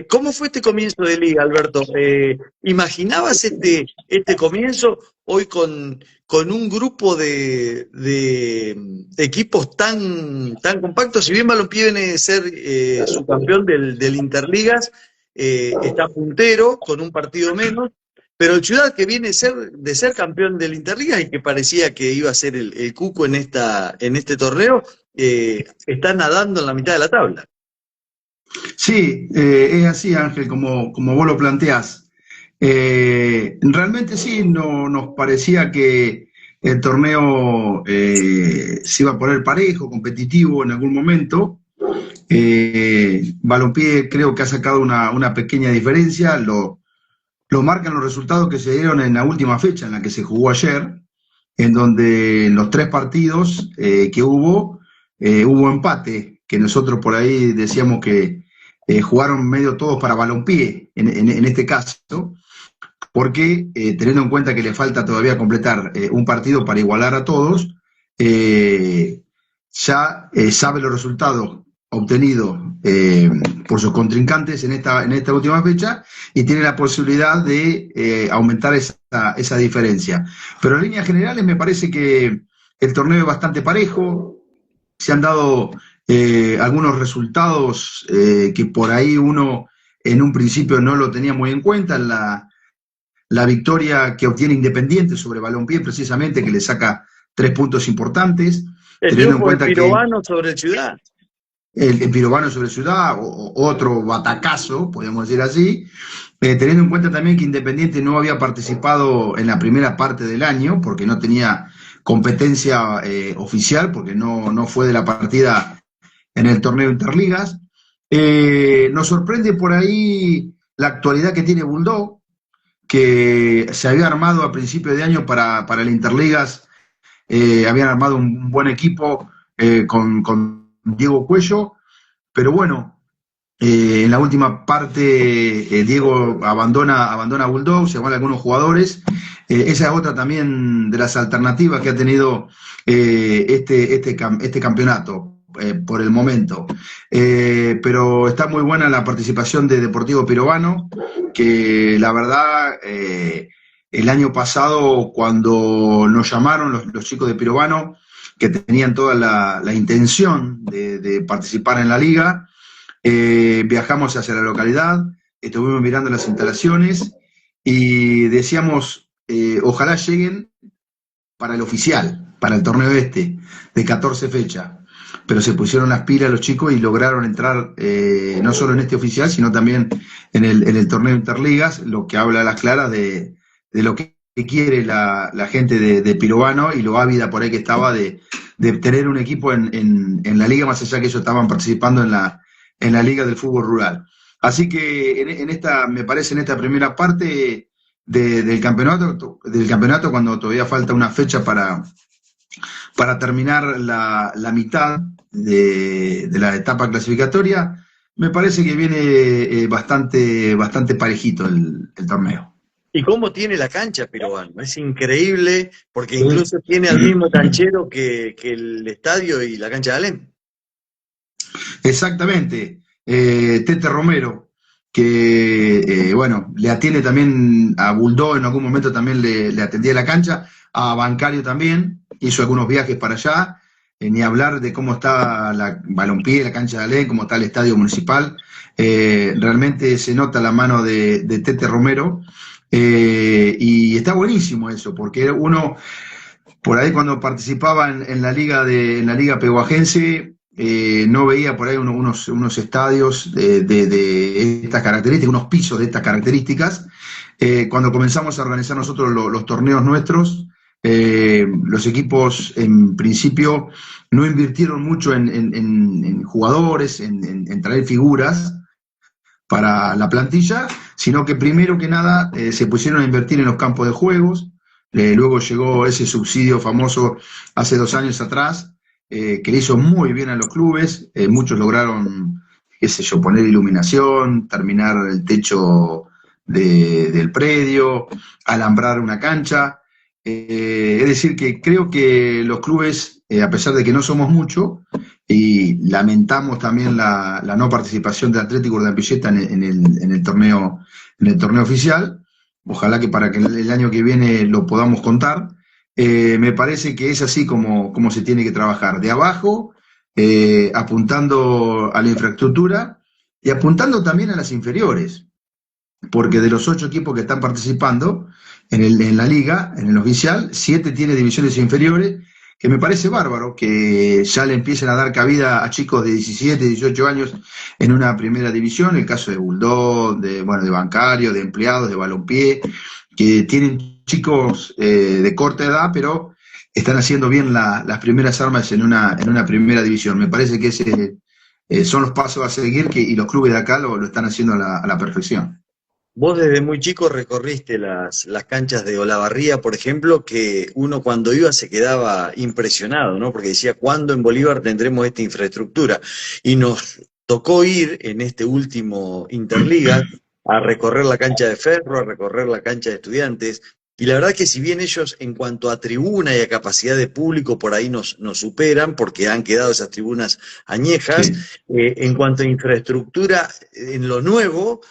¿Cómo fue este comienzo de liga, Alberto? ¿Imaginabas este comienzo hoy con un grupo de equipos tan compactos? Si bien Balompié viene de ser subcampeón del Interligas, está puntero con un partido menos, pero el Ciudad que viene de ser campeón del Interligas y que parecía que iba a ser el cuco en este torneo, está nadando en la mitad de la tabla. Sí, es así, Ángel, como vos lo planteás. Realmente sí, no, nos parecía que el torneo se iba a poner parejo, competitivo en algún momento. Balompié creo que ha sacado una pequeña diferencia, lo marcan los resultados que se dieron en la última fecha en la que se jugó ayer, en donde en los tres partidos que hubo empate, que nosotros por ahí decíamos que jugaron medio todos para Balompié en este caso, porque teniendo en cuenta que le falta todavía completar un partido para igualar a todos, ya sabe los resultados obtenidos por sus contrincantes en esta última fecha y tiene la posibilidad de aumentar esa diferencia. Pero en líneas generales me parece que el torneo es bastante parejo, se han dado algunos resultados que por ahí uno en un principio no lo tenía muy en cuenta, la victoria que obtiene Independiente sobre Balompié precisamente, que le saca 3 puntos importantes, El teniendo en triunfo del cuenta que Pirovano sobre el Ciudad. el Pirovano sobre Ciudad, otro batacazo, podríamos decir así, teniendo en cuenta también que Independiente no había participado en la primera parte del año, porque no tenía competencia oficial, porque no fue de la partida en el torneo Interligas. Nos sorprende por ahí la actualidad que tiene Bulldog, que se había armado a principio de año para el Interligas, habían armado un buen equipo con Diego Cuello, pero bueno, en la última parte Diego abandona Bulldog, se van algunos jugadores. Esa es otra también de las alternativas que ha tenido este campeonato por el momento. Pero está muy buena la participación de Deportivo Pirovano, que la verdad el año pasado cuando nos llamaron los chicos de Pirovano, que tenían toda la intención de participar en la liga, viajamos hacia la localidad, estuvimos mirando las instalaciones y decíamos, ojalá lleguen para el oficial, para el torneo de 14 fechas. Pero se pusieron las pilas los chicos y lograron entrar no solo en este oficial, sino también en el torneo Interligas, lo que habla a las claras de lo que quiere la gente de Pirovano y lo ávida por ahí que estaba de tener un equipo en la liga, más allá que ellos estaban participando en la liga del fútbol rural. Así que me parece en esta primera parte del campeonato, cuando todavía falta una fecha para terminar la mitad de la etapa clasificatoria, me parece que viene bastante parejito el torneo. ¿Y cómo tiene la cancha Pirovano? Es increíble, porque incluso tiene al mismo canchero que el estadio y la cancha de Alem. Exactamente. Tete Romero, que bueno, le atiende también a Bulldog, en algún momento también le atendía la cancha, a Bancario también, hizo algunos viajes para allá, ni hablar de cómo está la Balompié, la cancha de Alem, cómo está el estadio municipal. Realmente se nota la mano de Tete Romero, y está buenísimo eso, porque uno por ahí cuando participaba en la liga pehuajense, no veía por ahí unos estadios de estas características, unos pisos de estas características. Cuando comenzamos a organizar nosotros los torneos nuestros, los equipos en principio no invirtieron mucho en jugadores, en traer figuras para la plantilla, sino que primero que nada se pusieron a invertir en los campos de juegos. Luego llegó ese subsidio famoso hace 2 años atrás, que le hizo muy bien a los clubes. Muchos lograron, qué sé yo, poner iluminación, terminar el techo del predio, alambrar una cancha. Es decir, que creo que los clubes, a pesar de que no somos muchos, y lamentamos también la no participación de Atlético Urdanpilleta en el torneo oficial. Ojalá que para que el año que viene lo podamos contar. Me parece que es así como se tiene que trabajar, de abajo, apuntando a la infraestructura y apuntando también a las inferiores, porque de los 8 equipos que están participando en la liga, en el oficial, 7 tiene divisiones inferiores, que me parece bárbaro que ya le empiecen a dar cabida a chicos de 17, 18 años en una primera división, el caso de Bulldog, de Bancario, de Empleados, de Balompié, que tienen chicos de corta edad, pero están haciendo bien las primeras armas en una primera división. Me parece que son los pasos a seguir y los clubes de acá lo están haciendo a la perfección. Vos desde muy chico recorriste las canchas de Olavarría, por ejemplo, que uno cuando iba se quedaba impresionado, ¿no? Porque decía, ¿cuándo en Bolívar tendremos esta infraestructura? Y nos tocó ir en este último Interliga a recorrer la cancha de Ferro, a recorrer la cancha de Estudiantes. Y la verdad que si bien ellos en cuanto a tribuna y a capacidad de público por ahí nos superan, porque han quedado esas tribunas añejas, Sí, en cuanto a infraestructura, en lo nuevo,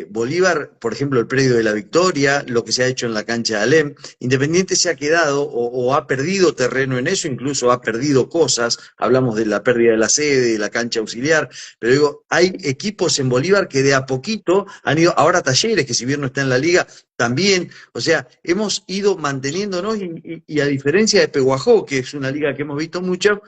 Bolívar, por ejemplo, el predio de la Victoria, lo que se ha hecho en la cancha de Alem, Independiente se ha quedado o ha perdido terreno en eso, incluso ha perdido cosas, hablamos de la pérdida de la sede, de la cancha auxiliar, pero digo, hay equipos en Bolívar que de a poquito han ido, ahora Talleres, que si bien no está en la liga, también, o sea, hemos ido manteniéndonos y a diferencia de Peguajó, que es una liga que hemos visto mucho,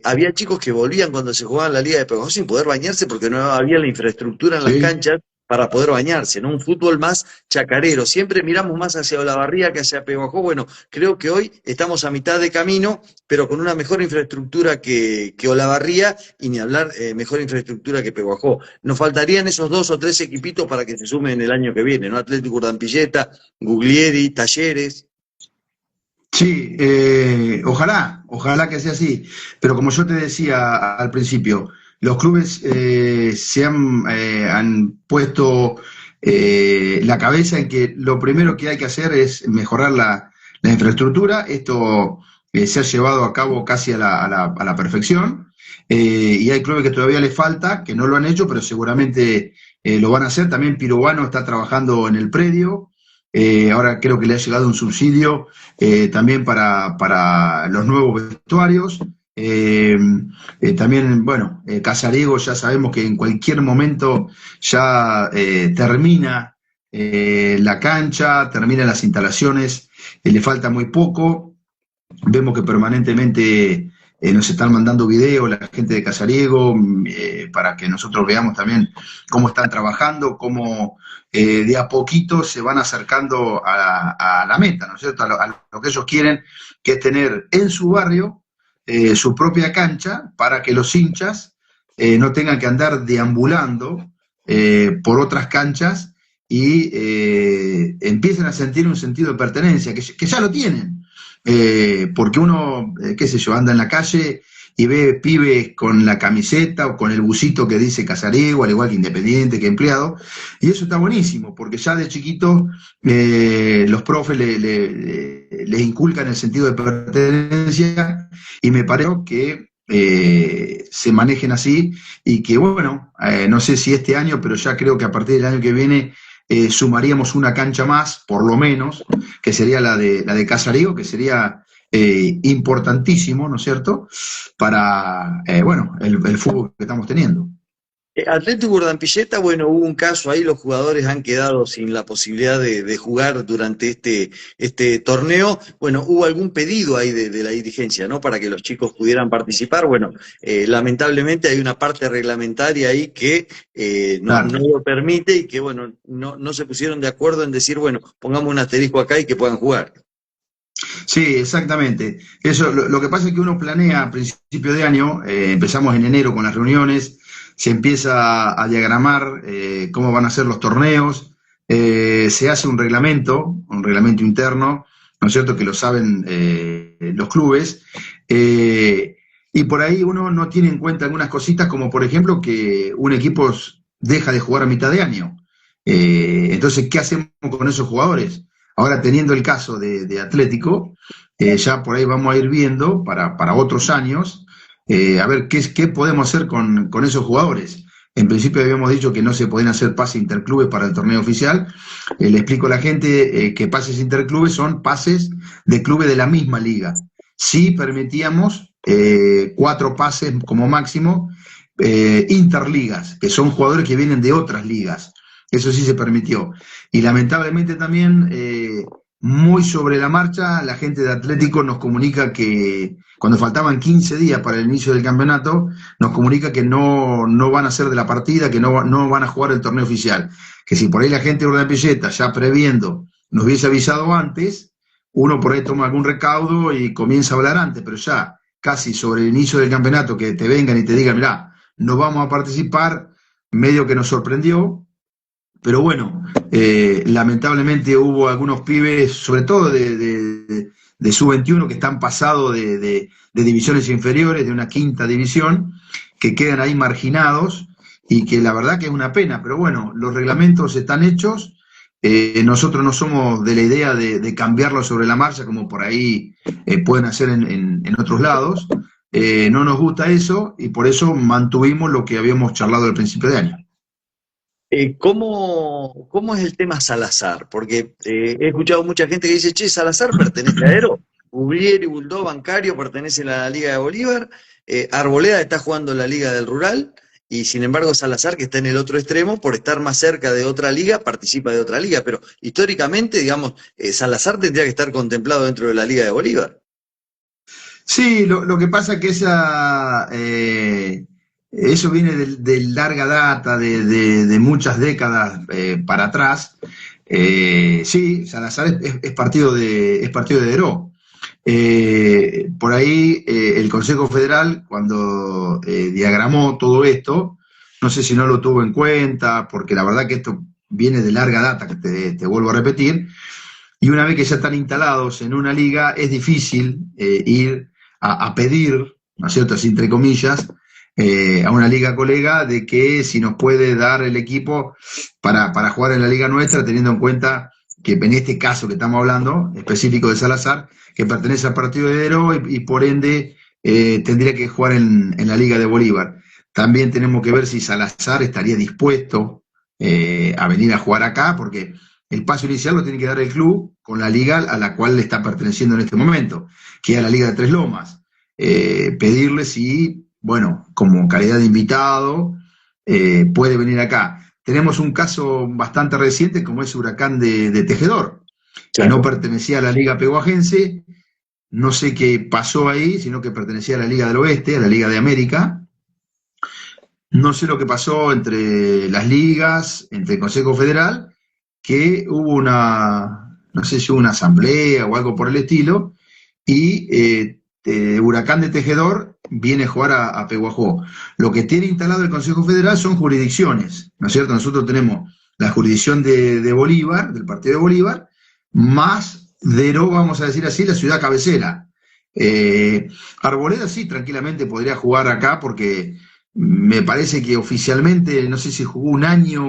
había chicos que volvían cuando se jugaban la liga de Peguajó sin poder bañarse porque no había la infraestructura en las sí. canchas para poder bañarse, ¿no? Un fútbol más chacarero. Siempre miramos más hacia Olavarría que hacia Peguajó. Bueno, creo que hoy estamos a mitad de camino, pero con una mejor infraestructura que Olavarría y ni hablar mejor infraestructura que Peguajó. Nos faltarían esos 2 o 3 equipitos para que se sumen el año que viene, ¿no? Atlético Urdanpilleta, Guglieri, Talleres. Sí, ojalá que sea así. Pero como yo te decía al principio, los clubes han puesto la cabeza en que lo primero que hay que hacer es mejorar la infraestructura. Esto se ha llevado a cabo casi a la perfección. Y hay clubes que todavía les falta, que no lo han hecho, pero seguramente lo van a hacer. También Piruano está trabajando en el predio. Ahora creo que le ha llegado un subsidio también para los nuevos vestuarios. También, bueno, Casariego ya sabemos que en cualquier momento ya termina la cancha, termina las instalaciones, le falta muy poco. Vemos que permanentemente nos están mandando videos la gente de Casariego para que nosotros veamos también cómo están trabajando, cómo de a poquito se van acercando a la meta, ¿no es cierto? A lo que ellos quieren, que es tener en su barrio su propia cancha para que los hinchas no tengan que andar deambulando por otras canchas y empiecen a sentir un sentido de pertenencia, que ya lo tienen. Porque uno, qué sé yo, anda en la calle y ve pibes con la camiseta o con el busito que dice Casariego, al igual que Independiente, que Empleado, y eso está buenísimo, porque ya de chiquito los profes les inculcan el sentido de pertenencia y me parece que se manejen así y que, bueno, no sé si este año, pero ya creo que a partir del año que viene sumaríamos una cancha más, por lo menos, que sería la de Casariego, que sería importantísimo, ¿no es cierto?, para, bueno, el fútbol que estamos teniendo. Atlético Urdanpilleta, bueno, hubo un caso ahí, los jugadores han quedado sin la posibilidad de jugar durante este torneo. Bueno, hubo algún pedido ahí de la dirigencia, ¿no? Para que los chicos pudieran participar. Bueno, lamentablemente hay una parte reglamentaria ahí que Claro. no lo permite y que, bueno, no se pusieron de acuerdo en decir, bueno, pongamos un asterisco acá y que puedan jugar. Sí, exactamente. Eso, lo que pasa es que uno planea a principio de año, empezamos en enero con las reuniones, se empieza a diagramar cómo van a ser los torneos, se hace un reglamento interno, ¿no es cierto?, que lo saben los clubes, y por ahí uno no tiene en cuenta algunas cositas, como por ejemplo que un equipo deja de jugar a mitad de año. Entonces, ¿qué hacemos con esos jugadores? Ahora, teniendo el caso de Atlético, ya por ahí vamos a ir viendo para otros años a ver qué podemos hacer con esos jugadores. En principio habíamos dicho que no se podían hacer pases interclubes para el torneo oficial. Le explico a la gente que pases interclubes son pases de clubes de la misma liga. Sí permitíamos 4 pases como máximo interligas, que son jugadores que vienen de otras ligas. Eso sí se permitió. Y lamentablemente también, muy sobre la marcha, la gente de Atlético nos comunica que cuando faltaban 15 días para el inicio del campeonato, nos comunica que no van a ser de la partida, que no van a jugar el torneo oficial. Que si por ahí la gente de Urdapilleta, ya previendo, nos hubiese avisado antes, uno por ahí toma algún recaudo y comienza a hablar antes, pero ya casi sobre el inicio del campeonato, que te vengan y te digan, mirá, no vamos a participar, medio que nos sorprendió. Pero bueno, lamentablemente hubo algunos pibes, sobre todo de sub-21, que están pasados de divisiones inferiores, de una quinta división, que quedan ahí marginados y que la verdad que es una pena. Pero bueno, los reglamentos están hechos, nosotros no somos de la idea de cambiarlos sobre la marcha, como por ahí pueden hacer en otros lados. No nos gusta eso y por eso mantuvimos lo que habíamos charlado al principio de año. ¿Cómo es el tema Salazar? Porque he escuchado mucha gente que dice, che, Salazar pertenece a Aero, Guglieri, Buldó, Bancario pertenecen a la Liga de Bolívar, Arboleda está jugando en la Liga del Rural, y sin embargo Salazar, que está en el otro extremo, por estar más cerca de otra liga, participa de otra liga, pero históricamente, digamos, Salazar tendría que estar contemplado dentro de la Liga de Bolívar. Sí, lo que pasa es que eso viene de larga data, de muchas décadas para atrás. Sí, Salazar es partido de Deró. Por ahí el Consejo Federal, cuando diagramó todo esto, no sé si no lo tuvo en cuenta, porque la verdad que esto viene de larga data, que te vuelvo a repetir, y una vez que ya están instalados en una liga, es difícil ir a pedir, ¿no es cierto?, así entre comillas, a una liga colega de que si nos puede dar el equipo para jugar en la liga nuestra, teniendo en cuenta que en este caso que estamos hablando, específico de Salazar, que pertenece al partido de Deró y por ende tendría que jugar en la Liga de Bolívar. También tenemos que ver si Salazar estaría dispuesto a venir a jugar acá, porque el paso inicial lo tiene que dar el club con la liga a la cual le está perteneciendo en este momento, que es la Liga de Tres Lomas. Pedirle si, bueno, como calidad de invitado, puede venir acá. Tenemos un caso bastante reciente, como es Huracán de Tejedor, que no pertenecía a la Liga Peguajense, no sé qué pasó ahí, sino que pertenecía a la Liga del Oeste, a la Liga de América. No sé lo que pasó entre las ligas, entre el Consejo Federal, que hubo no sé si hubo una asamblea o algo por el estilo, y Huracán de Tejedor viene a jugar a Peguajó. Lo que tiene instalado el Consejo Federal son jurisdicciones, ¿no es cierto? Nosotros tenemos la jurisdicción de Bolívar, del partido de Bolívar, más Deró, vamos a decir así, la ciudad cabecera. Arboleda sí, tranquilamente podría jugar acá porque me parece que oficialmente, no sé si jugó un año,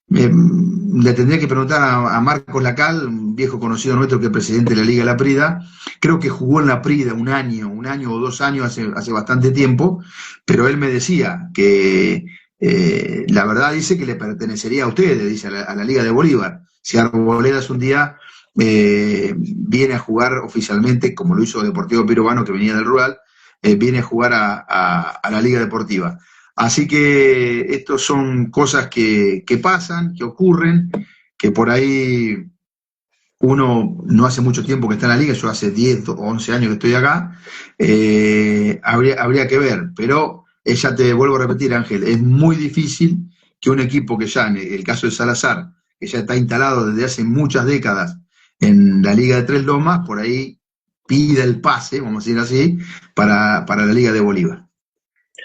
le tendría que preguntar a Marcos Lacal, un viejo conocido nuestro que es presidente de la Liga de la Prida. Creo que jugó en la Prida un año o 2 años, hace bastante tiempo, pero él me decía que la verdad dice que le pertenecería a ustedes, dice a la Liga de Bolívar. Si Arboledas un día viene a jugar oficialmente, como lo hizo Deportivo Pirovano, que venía del Rural, viene a jugar a la Liga Deportiva. Así que estas son cosas que pasan, que ocurren, que por ahí uno no hace mucho tiempo que está en la liga, yo hace 10 o 11 años que estoy acá, habría que ver, pero ya te vuelvo a repetir, Ángel, es muy difícil que un equipo que ya, en el caso de Salazar, que ya está instalado desde hace muchas décadas en la Liga de Tres Lomas, por ahí pida el pase, vamos a decir así, para la Liga de Bolívar.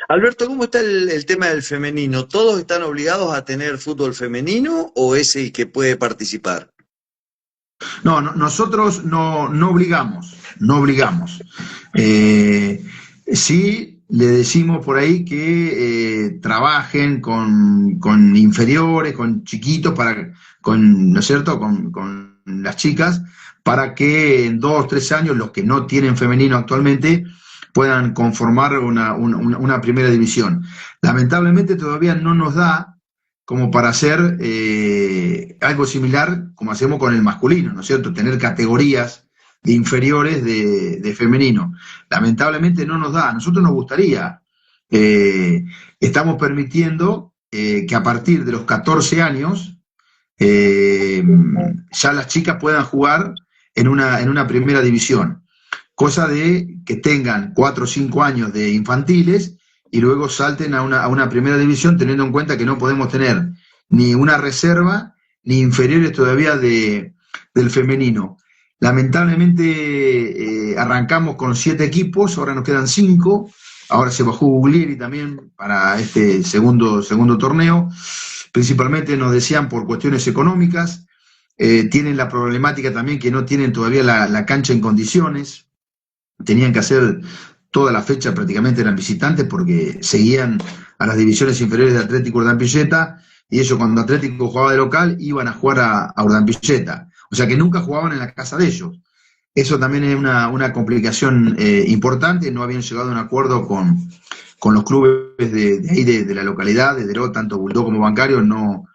Alberto, ¿cómo está el tema del femenino? ¿Todos están obligados a tener fútbol femenino o es el que puede participar? No, nosotros no obligamos, no obligamos. Sí le decimos por ahí que trabajen con inferiores, con chiquitos, ¿no es cierto?, con las chicas, para que en 2 o 3 años, los que no tienen femenino actualmente, puedan conformar una primera división. Lamentablemente todavía no nos da como para hacer algo similar como hacemos con el masculino, ¿no es cierto? Tener categorías de inferiores de femenino. Lamentablemente no nos da, a nosotros nos gustaría. Estamos permitiendo que a partir de los 14 años ya las chicas puedan jugar en una primera división, cosa de que tengan 4 o 5 años de infantiles y luego salten a una primera división, teniendo en cuenta que no podemos tener ni una reserva ni inferiores todavía del femenino. Lamentablemente arrancamos con 7 equipos, ahora nos quedan 5, ahora se bajó Guglieri también para este segundo torneo, principalmente nos decían por cuestiones económicas, tienen la problemática también que no tienen todavía la cancha en condiciones, tenían que hacer toda la fecha, prácticamente eran visitantes porque seguían a las divisiones inferiores de Atlético Urdampilleta, y ellos cuando Atlético jugaba de local iban a jugar a Urdampilleta, o sea que nunca jugaban en la casa de ellos. Eso también es una complicación importante, no habían llegado a un acuerdo con los clubes de ahí de la localidad, de Deró, tanto Bulldog como Bancario, no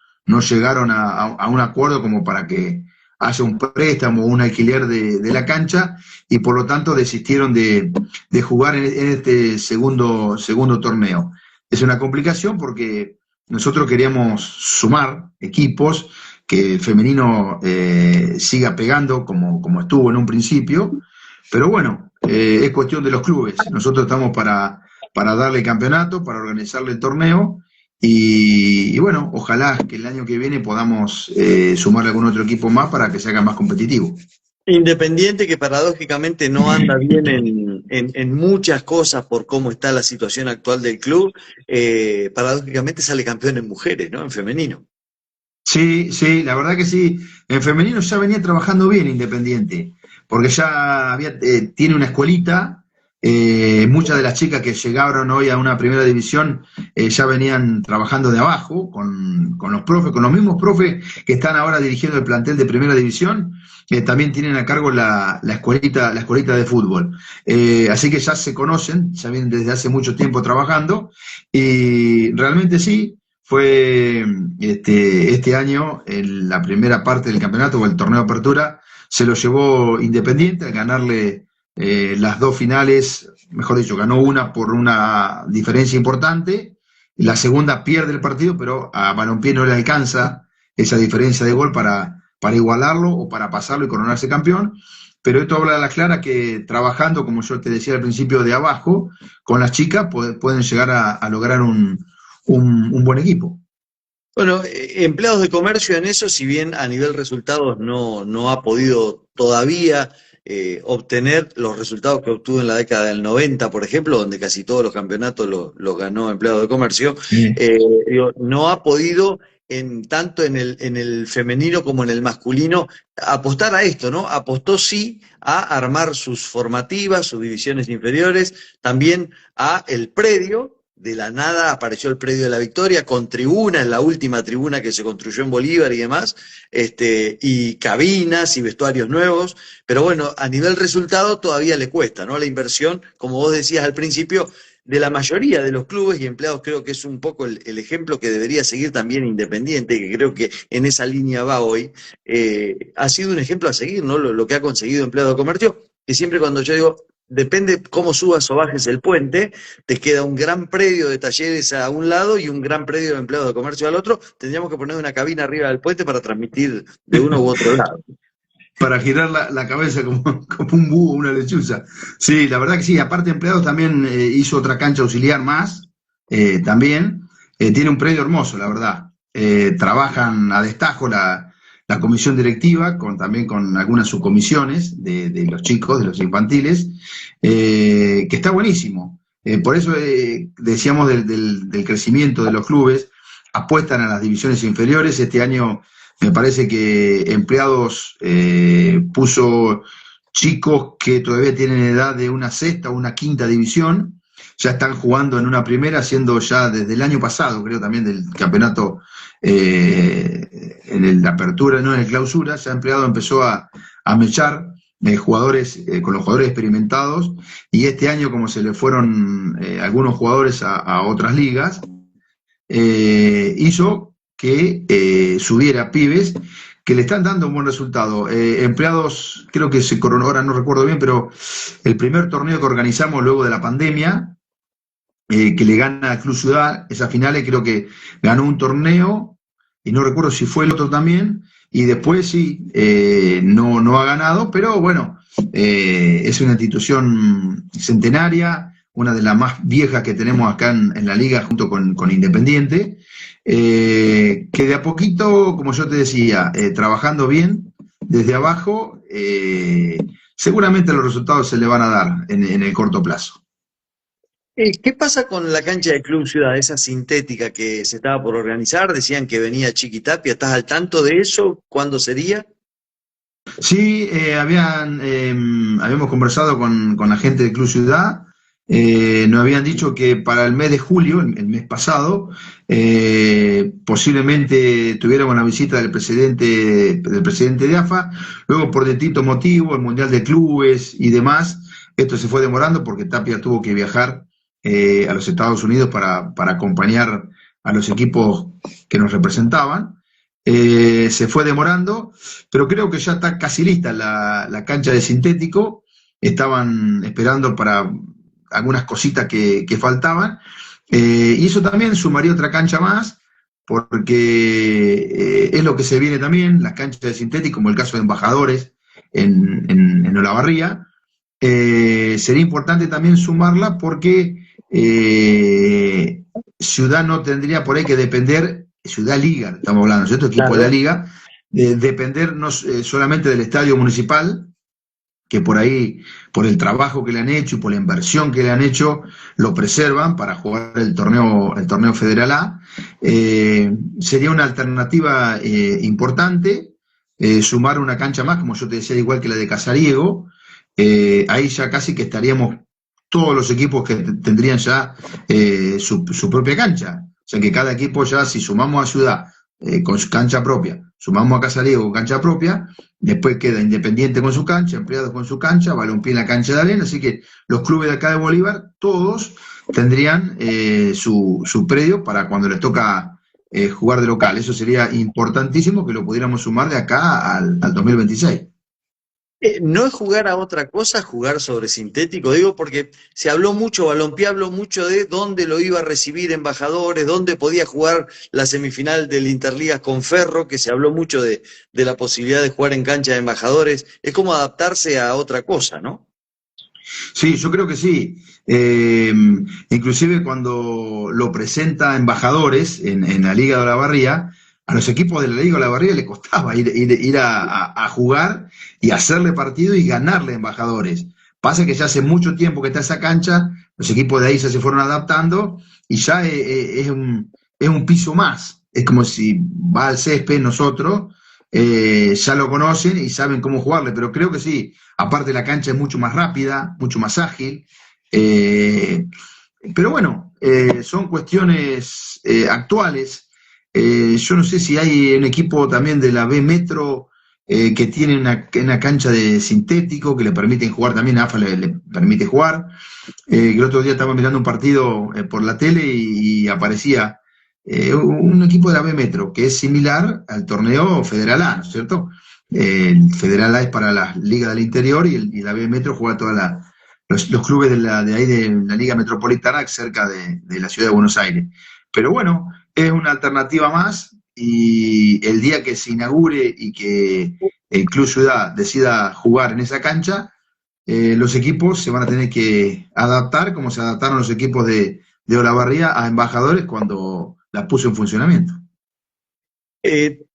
llegaron a un acuerdo como para que haya un préstamo o un alquiler de la cancha, y por lo tanto desistieron de jugar en este segundo torneo. Es una complicación porque nosotros queríamos sumar equipos, que el femenino siga pegando como estuvo en un principio, pero bueno, es cuestión de los clubes. Nosotros estamos para darle campeonato, para organizarle el torneo, y bueno, ojalá que el año que viene podamos sumarle algún otro equipo más para que se haga más competitivo. Independiente, que paradójicamente no anda bien en muchas cosas por cómo está la situación actual del club, paradójicamente sale campeón en mujeres, ¿no? En femenino. Sí, la verdad que sí. En femenino ya venía trabajando bien Independiente, porque ya tiene una escuelita. Muchas de las chicas que llegaron hoy a una primera división ya venían trabajando de abajo con los profes, con los mismos profes que están ahora dirigiendo el plantel de primera división, también tienen a cargo la escuelita de fútbol. Así que ya se conocen, ya vienen desde hace mucho tiempo trabajando, y realmente sí. Fue este año, en la primera parte del campeonato, o el torneo de apertura, se lo llevó Independiente al ganarle las 2 finales, mejor dicho, ganó una por una diferencia importante, la segunda pierde el partido, pero a Balompié no le alcanza esa diferencia de gol para igualarlo o para pasarlo y coronarse campeón. Pero esto habla a la clara que trabajando, como yo te decía al principio, de abajo, con las chicas pueden llegar a lograr un buen equipo. Bueno, empleados de comercio en eso, si bien a nivel resultados no ha podido todavía obtener los resultados que obtuvo en la década del 90, por ejemplo, donde casi todos los campeonatos los ganó empleados de comercio, Sí. no ha podido tanto en el femenino como en el masculino apostar a esto, ¿no? Apostó sí a armar sus formativas, sus divisiones inferiores, también a el predio. De la nada apareció el Predio de la Victoria, con tribuna, en la última tribuna que se construyó en Bolívar y demás, y cabinas y vestuarios nuevos, pero bueno, a nivel resultado todavía le cuesta, ¿no? La inversión, como vos decías al principio, de la mayoría de los clubes y empleados, creo que es un poco el ejemplo que debería seguir también Independiente, que creo que en esa línea va hoy, ha sido un ejemplo a seguir, ¿no? Lo que ha conseguido Empleado de Comercio, que siempre cuando yo digo, depende cómo subas o bajes el puente, te queda un gran predio de talleres a un lado y un gran predio de empleados de comercio al otro. Tendríamos que poner una cabina arriba del puente para transmitir de uno u otro lado. Para girar la cabeza como un búho, una lechuza. Sí, la verdad que sí. Aparte, Empleados también hizo otra cancha auxiliar más, también. Tiene un predio hermoso, la verdad. Trabajan a destajo la comisión directiva, también con algunas subcomisiones de los chicos, de los infantiles, que está buenísimo. Por eso decíamos del crecimiento de los clubes, apuestan a las divisiones inferiores. Este año me parece que Empleados puso chicos que todavía tienen edad de una sexta o una quinta división, ya están jugando en una primera, siendo ya desde el año pasado, creo también del campeonato, en la apertura, no en el clausura, ya Empleado empezó a mechar con los jugadores experimentados, y este año como se le fueron algunos jugadores a otras ligas, hizo que subiera pibes que le están dando un buen resultado. Empleados, creo que se coronó, ahora no recuerdo bien, pero el primer torneo que organizamos luego de la pandemia, que le gana a Club Ciudad, esas finales creo que ganó un torneo, y no recuerdo si fue el otro también, y después sí, no ha ganado, pero bueno, es una institución centenaria, una de las más viejas que tenemos acá en la liga junto con Independiente, que de a poquito, como yo te decía, trabajando bien desde abajo, seguramente los resultados se le van a dar en el corto plazo. ¿Qué pasa con la cancha de Club Ciudad, esa sintética que se estaba por organizar? Decían que venía Chiquitapia, ¿estás al tanto de eso? ¿Cuándo sería? Sí, habíamos conversado con la gente de Club Ciudad, nos habían dicho que para el mes de julio, el mes pasado, posiblemente tuviéramos una visita del presidente de AFA, luego por distintos motivos, el Mundial de Clubes y demás, esto se fue demorando porque Tapia tuvo que viajar a los Estados Unidos para acompañar a los equipos que nos representaban. Se fue demorando, pero creo que ya está casi lista la cancha de sintético. Estaban esperando para algunas cositas que faltaban, y eso también sumaría otra cancha más, porque es lo que se viene también, las canchas de sintético, como el caso de Embajadores en Olavarría. Sería importante también sumarla porque Ciudad no tendría por ahí que depender, Ciudad Liga, estamos hablando, ¿cierto? Equipo Claro. de la Liga, depender no solamente del estadio municipal, que por ahí, por el trabajo que le han hecho y por la inversión que le han hecho, lo preservan para jugar el torneo Federal A. Sería una alternativa importante, sumar una cancha más, como yo te decía, igual que la de Casariego. Ahí ya casi que estaríamos todos los equipos que tendrían ya su propia cancha. O sea que cada equipo ya, si sumamos a Ciudad con su cancha propia, sumamos a Casariego con cancha propia, después queda Independiente con su cancha, Empleados con su cancha, Balompié en la cancha de arena, así que los clubes de acá de Bolívar, todos tendrían su predio para cuando les toca jugar de local. Eso sería importantísimo que lo pudiéramos sumar de acá al 2026. ¿No es jugar a otra cosa, jugar sobre sintético? Digo, porque se habló mucho, Balompié habló mucho de dónde lo iba a recibir Embajadores, dónde podía jugar la semifinal del Interligas con Ferro, que se habló mucho de la posibilidad de jugar en cancha de Embajadores. Es como adaptarse a otra cosa, ¿no? Sí, yo creo que sí. Inclusive cuando lo presenta Embajadores en la Liga de Olavarría, a los equipos de la Liga de Olavarría le costaba ir a jugar y hacerle partido y ganarle a Embajadores. Pasa que ya hace mucho tiempo que está esa cancha, los equipos de ahí ya se fueron adaptando y ya es un piso más. Es como si va al césped nosotros, ya lo conocen y saben cómo jugarle, pero creo que sí. Aparte la cancha es mucho más rápida, mucho más ágil, pero bueno, son cuestiones actuales. Yo no sé si hay un equipo también de la B Metro que tiene una cancha de sintético que le permiten jugar también, AFA le permite jugar. El otro día estaba mirando un partido por la tele y aparecía un equipo de la B Metro que es similar al torneo Federal A, ¿no es cierto? El Federal A es para las ligas del interior y la B Metro juega todos los clubes de ahí de la Liga Metropolitana cerca de la ciudad de Buenos Aires. Pero bueno, es una alternativa más y el día que se inaugure y que el Club Ciudad decida jugar en esa cancha, los equipos se van a tener que adaptar como se adaptaron los equipos de Olavarría a Embajadores cuando la puso en funcionamiento.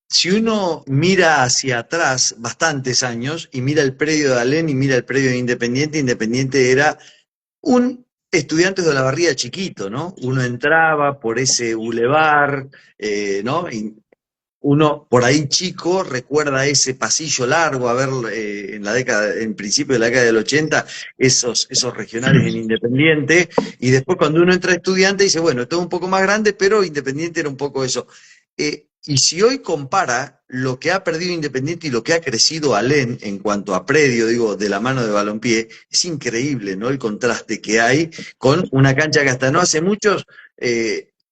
Si uno mira hacia atrás bastantes años y mira el predio de Alén y mira el predio de Independiente, Independiente era un Estudiantes de Olavarría chiquito, ¿no? Uno entraba por ese bulevar, ¿no? Y uno por ahí chico recuerda ese pasillo largo, a ver en principio de la década del 80, esos regionales en Independiente, y después cuando uno entra a Estudiante dice, bueno, esto es un poco más grande, pero Independiente era un poco eso. Y si hoy compara lo que ha perdido Independiente y lo que ha crecido Alén en cuanto a predio, digo, de la mano de Balompié, es increíble, ¿no? El contraste que hay con una cancha que hasta no hace muchos,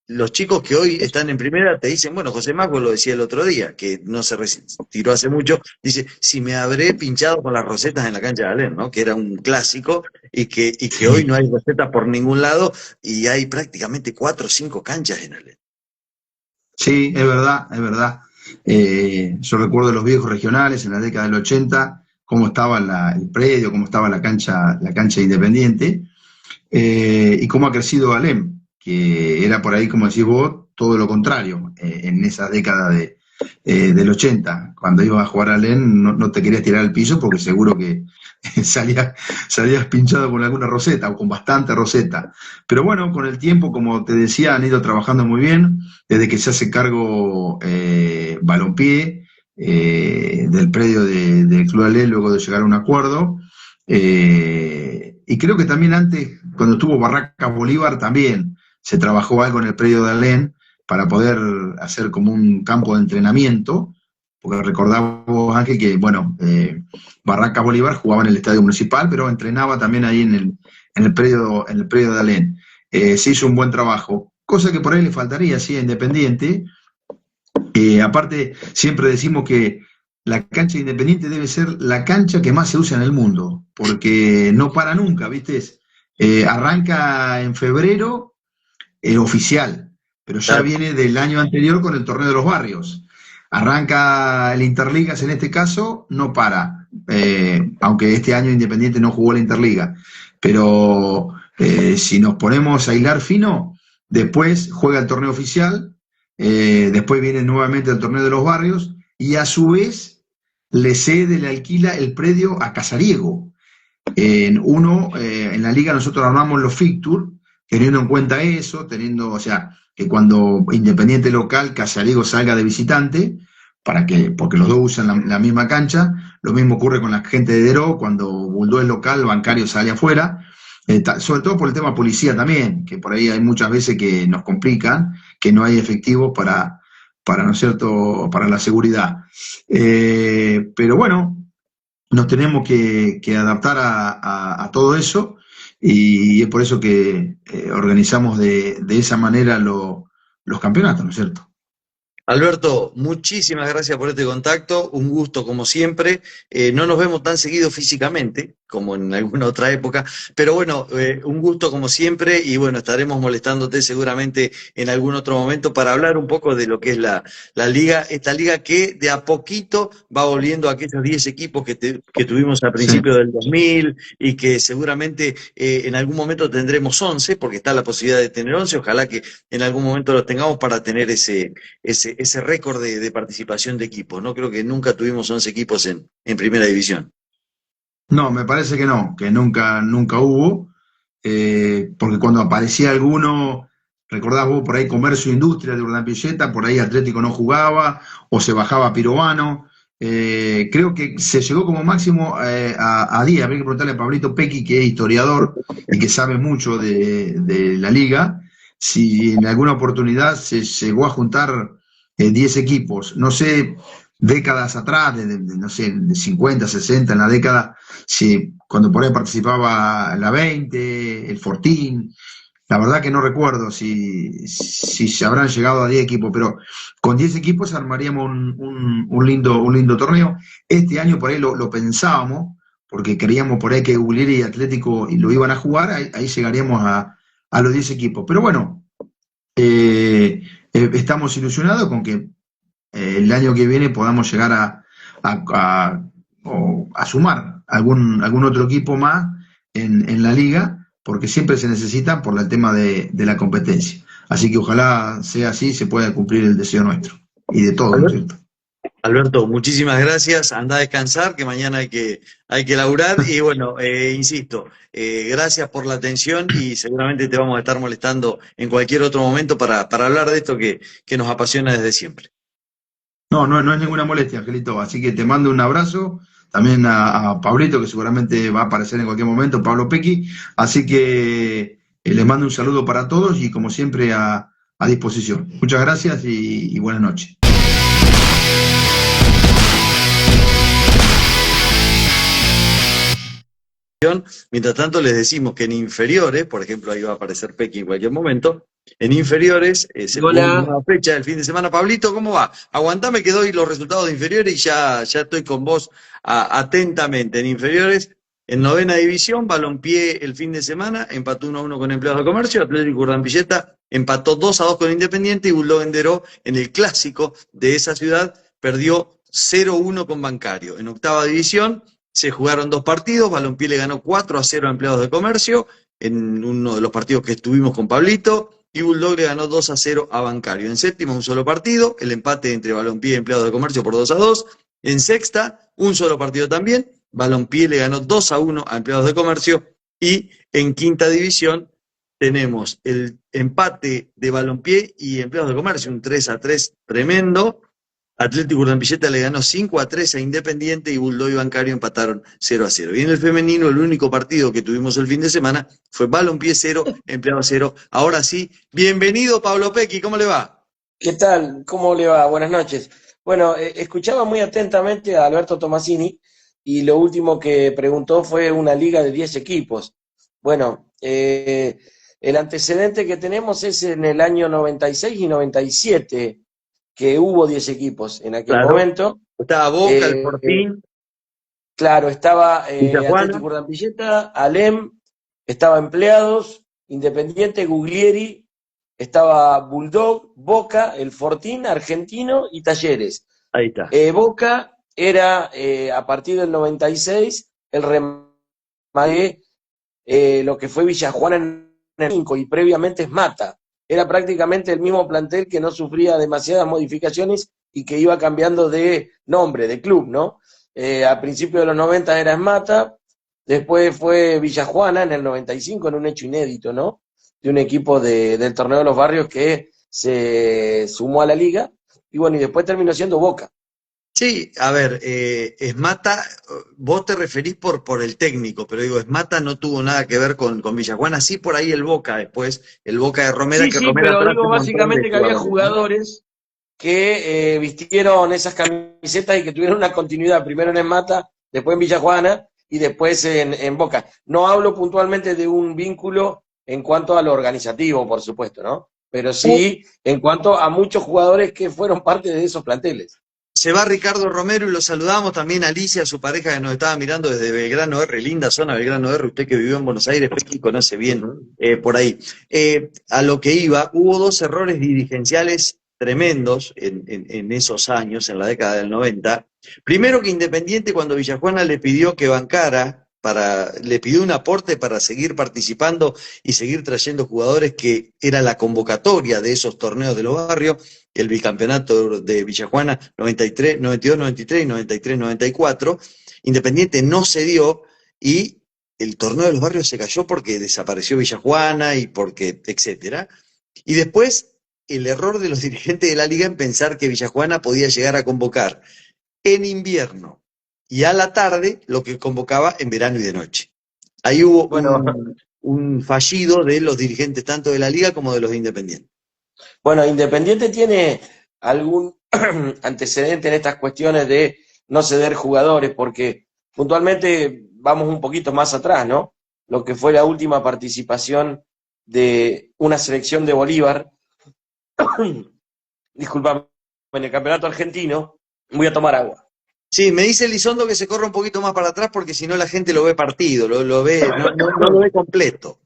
los chicos que hoy están en primera te dicen, bueno, José Masco lo decía el otro día, que no se retiró hace mucho, dice, si me habré pinchado con las rosetas en la cancha de Alén, ¿no? Que era un clásico y que hoy no hay rosetas por ningún lado y hay prácticamente 4 o 5 canchas en Alén. Sí, es verdad, es verdad. Yo recuerdo los viejos regionales en la década del 80, cómo estaba el predio, cómo estaba la cancha Independiente, y cómo ha crecido Alem, que era por ahí, como decís vos, todo lo contrario, en esa década del 80. Cuando ibas a jugar a Alem no te querías tirar al piso porque seguro que salías pinchado con alguna roseta o con bastante roseta. Pero bueno, con el tiempo, como te decía, han ido trabajando muy bien, desde que se hace cargo Balompié del predio del Club Alem, luego de llegar a un acuerdo. Y creo que también antes, cuando estuvo Barracas Bolívar, también se trabajó algo en el predio de Alén para poder hacer como un campo de entrenamiento, porque recordamos, Ángel, que bueno, Barracas Bolívar jugaba en el estadio municipal, pero entrenaba también ahí en el predio de Alén. Se hizo un buen trabajo, cosa que por ahí le faltaría, sí, a Independiente. Aparte, siempre decimos que la cancha Independiente debe ser la cancha que más se usa en el mundo, porque no para nunca, ¿viste? Arranca en febrero el oficial, pero ya viene del año anterior con el torneo de los barrios. Arranca el Interligas en este caso, no para, aunque este año Independiente no jugó la Interliga, pero si nos ponemos a hilar fino, después juega el torneo oficial, después viene nuevamente el torneo de los barrios, y a su vez le alquila el predio a Casariego. En la liga nosotros armamos los fixtures, teniendo en cuenta eso, o sea, que cuando Independiente local, Casariego salga de visitante, porque los dos usan la misma cancha. Lo mismo ocurre con la gente de Deró, cuando Buldó es local, Bancario sale afuera, sobre todo por el tema policía también, que por ahí hay muchas veces que nos complican, que no hay efectivos para ¿no es cierto?, para la seguridad. Pero bueno, nos tenemos que adaptar a todo eso, y es por eso que organizamos de esa manera los campeonatos, ¿no es cierto? Alberto, muchísimas gracias por este contacto, un gusto como siempre. No nos vemos tan seguido físicamente como en alguna otra época, pero bueno, un gusto como siempre y bueno, estaremos molestándote seguramente en algún otro momento para hablar un poco de lo que es la liga, esta liga que de a poquito va volviendo a aquellos 10 equipos que tuvimos a Sí. principios del 2000 y que seguramente en algún momento tendremos 11, porque está la posibilidad de tener 11, ojalá que en algún momento los tengamos para tener ese récord de participación de equipos, ¿no? Creo que nunca tuvimos 11 equipos en primera división. No, me parece que no, que nunca hubo, porque cuando aparecía alguno, recordás vos por ahí Comercio e Industria de Urdanpilleta, por ahí Atlético no jugaba, o se bajaba Pirovano. Creo que se llegó como máximo a 10. Habría que preguntarle a Pablito Pequi, que es historiador y que sabe mucho de la liga, si en alguna oportunidad se llegó a juntar 10 equipos. No sé, décadas atrás, no sé, de 50, 60, en la década, si, cuando por ahí participaba la 20, el Fortín. La verdad que no recuerdo si se habrán llegado a 10 equipos, pero con 10 equipos armaríamos un lindo torneo. Este año por ahí lo pensábamos, porque creíamos por ahí que Guglieri y Atlético lo iban a jugar, ahí llegaríamos a los 10 equipos. Pero bueno, estamos ilusionados con que el año que viene podamos llegar a sumar algún otro equipo más en la liga, porque siempre se necesitan por el tema de la competencia. Así que ojalá sea así, se pueda cumplir el deseo nuestro y de todos, ¿no es cierto? Alberto, muchísimas gracias. Anda a descansar, que mañana hay que laburar. Y bueno, insisto, gracias por la atención y seguramente te vamos a estar molestando en cualquier otro momento para hablar de esto que nos apasiona desde siempre. No es ninguna molestia, Angelito. Así que te mando un abrazo. También a Pablito, que seguramente va a aparecer en cualquier momento, Pablo Pequi. Así que les mando un saludo para todos y como siempre a disposición. Muchas gracias y buenas noches. Mientras tanto, les decimos que en inferiores, por ejemplo, ahí va a aparecer Pequi en cualquier momento, en inferiores se jugó una Hola. nueva fecha del fin de semana. Pablito, ¿cómo va? Aguantame que doy los resultados de inferiores y ya estoy con vos atentamente. En inferiores, en novena división, Balompié el fin de semana, empató 1-1 con Empleados de Comercio, Atlético Urdampilleta empató 2-2 con Independiente y Bulldog Enderó en el clásico de esa ciudad perdió 0-1 con Bancario. En octava división se jugaron dos partidos, Balompié le ganó 4-0 a Empleados de Comercio, en uno de los partidos que estuvimos con Pablito, y Bulldog le ganó 2-0 a Bancario. En séptima, un solo partido, el empate entre Balompié y Empleados de Comercio por 2-2. En sexta, un solo partido también, Balompié le ganó 2-1 a Empleados de Comercio, y en quinta división tenemos el empate de Balompié y Empleados de Comercio, un 3-3 tremendo. Atlético Urdampilleta le ganó 5-3 a Independiente y Bulldog y Bancario empataron 0-0. Y en el femenino, el único partido que tuvimos el fin de semana fue Balompié 0, Empleados 0. Ahora sí, bienvenido Pablo Pequi, ¿cómo le va? ¿Qué tal? ¿Cómo le va? Buenas noches. Bueno, escuchaba muy atentamente a Alberto Tomasini y lo último que preguntó fue una liga de 10 equipos. Bueno, el antecedente que tenemos es en el año 96 y 97, que hubo 10 equipos en aquel Claro, momento. estaba Boca, el Eh, Fortín, claro, estaba Villajuana. Atlético Urdampilleta, Alem, estaba Empleados, Independiente, Guglieri, estaba Bulldog, Boca, el Fortín, Argentino y Talleres. Ahí está. Boca era, a partir del 96, el remate lo que fue Villajuana en el 5 y previamente es Mata. Era prácticamente el mismo plantel que no sufría demasiadas modificaciones y que iba cambiando de nombre, de club, ¿no? A principios de los 90 era Mata, después fue Villajuana en el 95 en un hecho inédito, ¿no? De un equipo del Torneo de los Barrios que se sumó a la liga y bueno, y después terminó siendo Boca. Sí, a ver, Esmata, vos te referís por el técnico, pero digo, Esmata no tuvo nada que ver con Villajuana, sí por ahí el Boca después, el Boca de Romera, Sí, que sí, Romera pero trajo digo un montón de básicamente que había jugadores, ¿no? jugadores que vistieron esas camisetas y que tuvieron una continuidad, primero en Mata, después en Villajuana y después en Boca. No hablo puntualmente de un vínculo en cuanto a lo organizativo, por supuesto, ¿no? Pero sí en cuanto a muchos jugadores que fueron parte de esos planteles. Se va Ricardo Romero y lo saludamos también a Alicia, su pareja que nos estaba mirando desde Belgrano R, linda zona Belgrano R, usted que vivió en Buenos Aires, Pequi conoce bien por ahí. A lo que iba, hubo dos errores dirigenciales tremendos en esos años, en la década del 90. Primero que Independiente, cuando Villajuana le pidió que bancara, le pidió un aporte para seguir participando y seguir trayendo jugadores, que era la convocatoria de esos torneos de los barrios, el bicampeonato de Villajuana 93, 92, 93 y 93, 94. Independiente no se dio y el torneo de los barrios se cayó porque desapareció Villajuana y porque, etcétera. Y después el error de los dirigentes de la liga en pensar que Villajuana podía llegar a convocar en invierno y a la tarde lo que convocaba en verano y de noche. Ahí hubo Bueno, un fallido de los dirigentes tanto de la liga como de los independientes. bueno, Independiente tiene algún antecedente en estas cuestiones de no ceder jugadores, porque puntualmente vamos un poquito más atrás, ¿no? Lo que fue la última participación de una selección de Bolívar, disculpame, en el campeonato argentino, voy a tomar agua. Sí, me dice Elizondo que se corra un poquito más para atrás porque si no la gente lo ve partido, lo ve, no lo ve completo.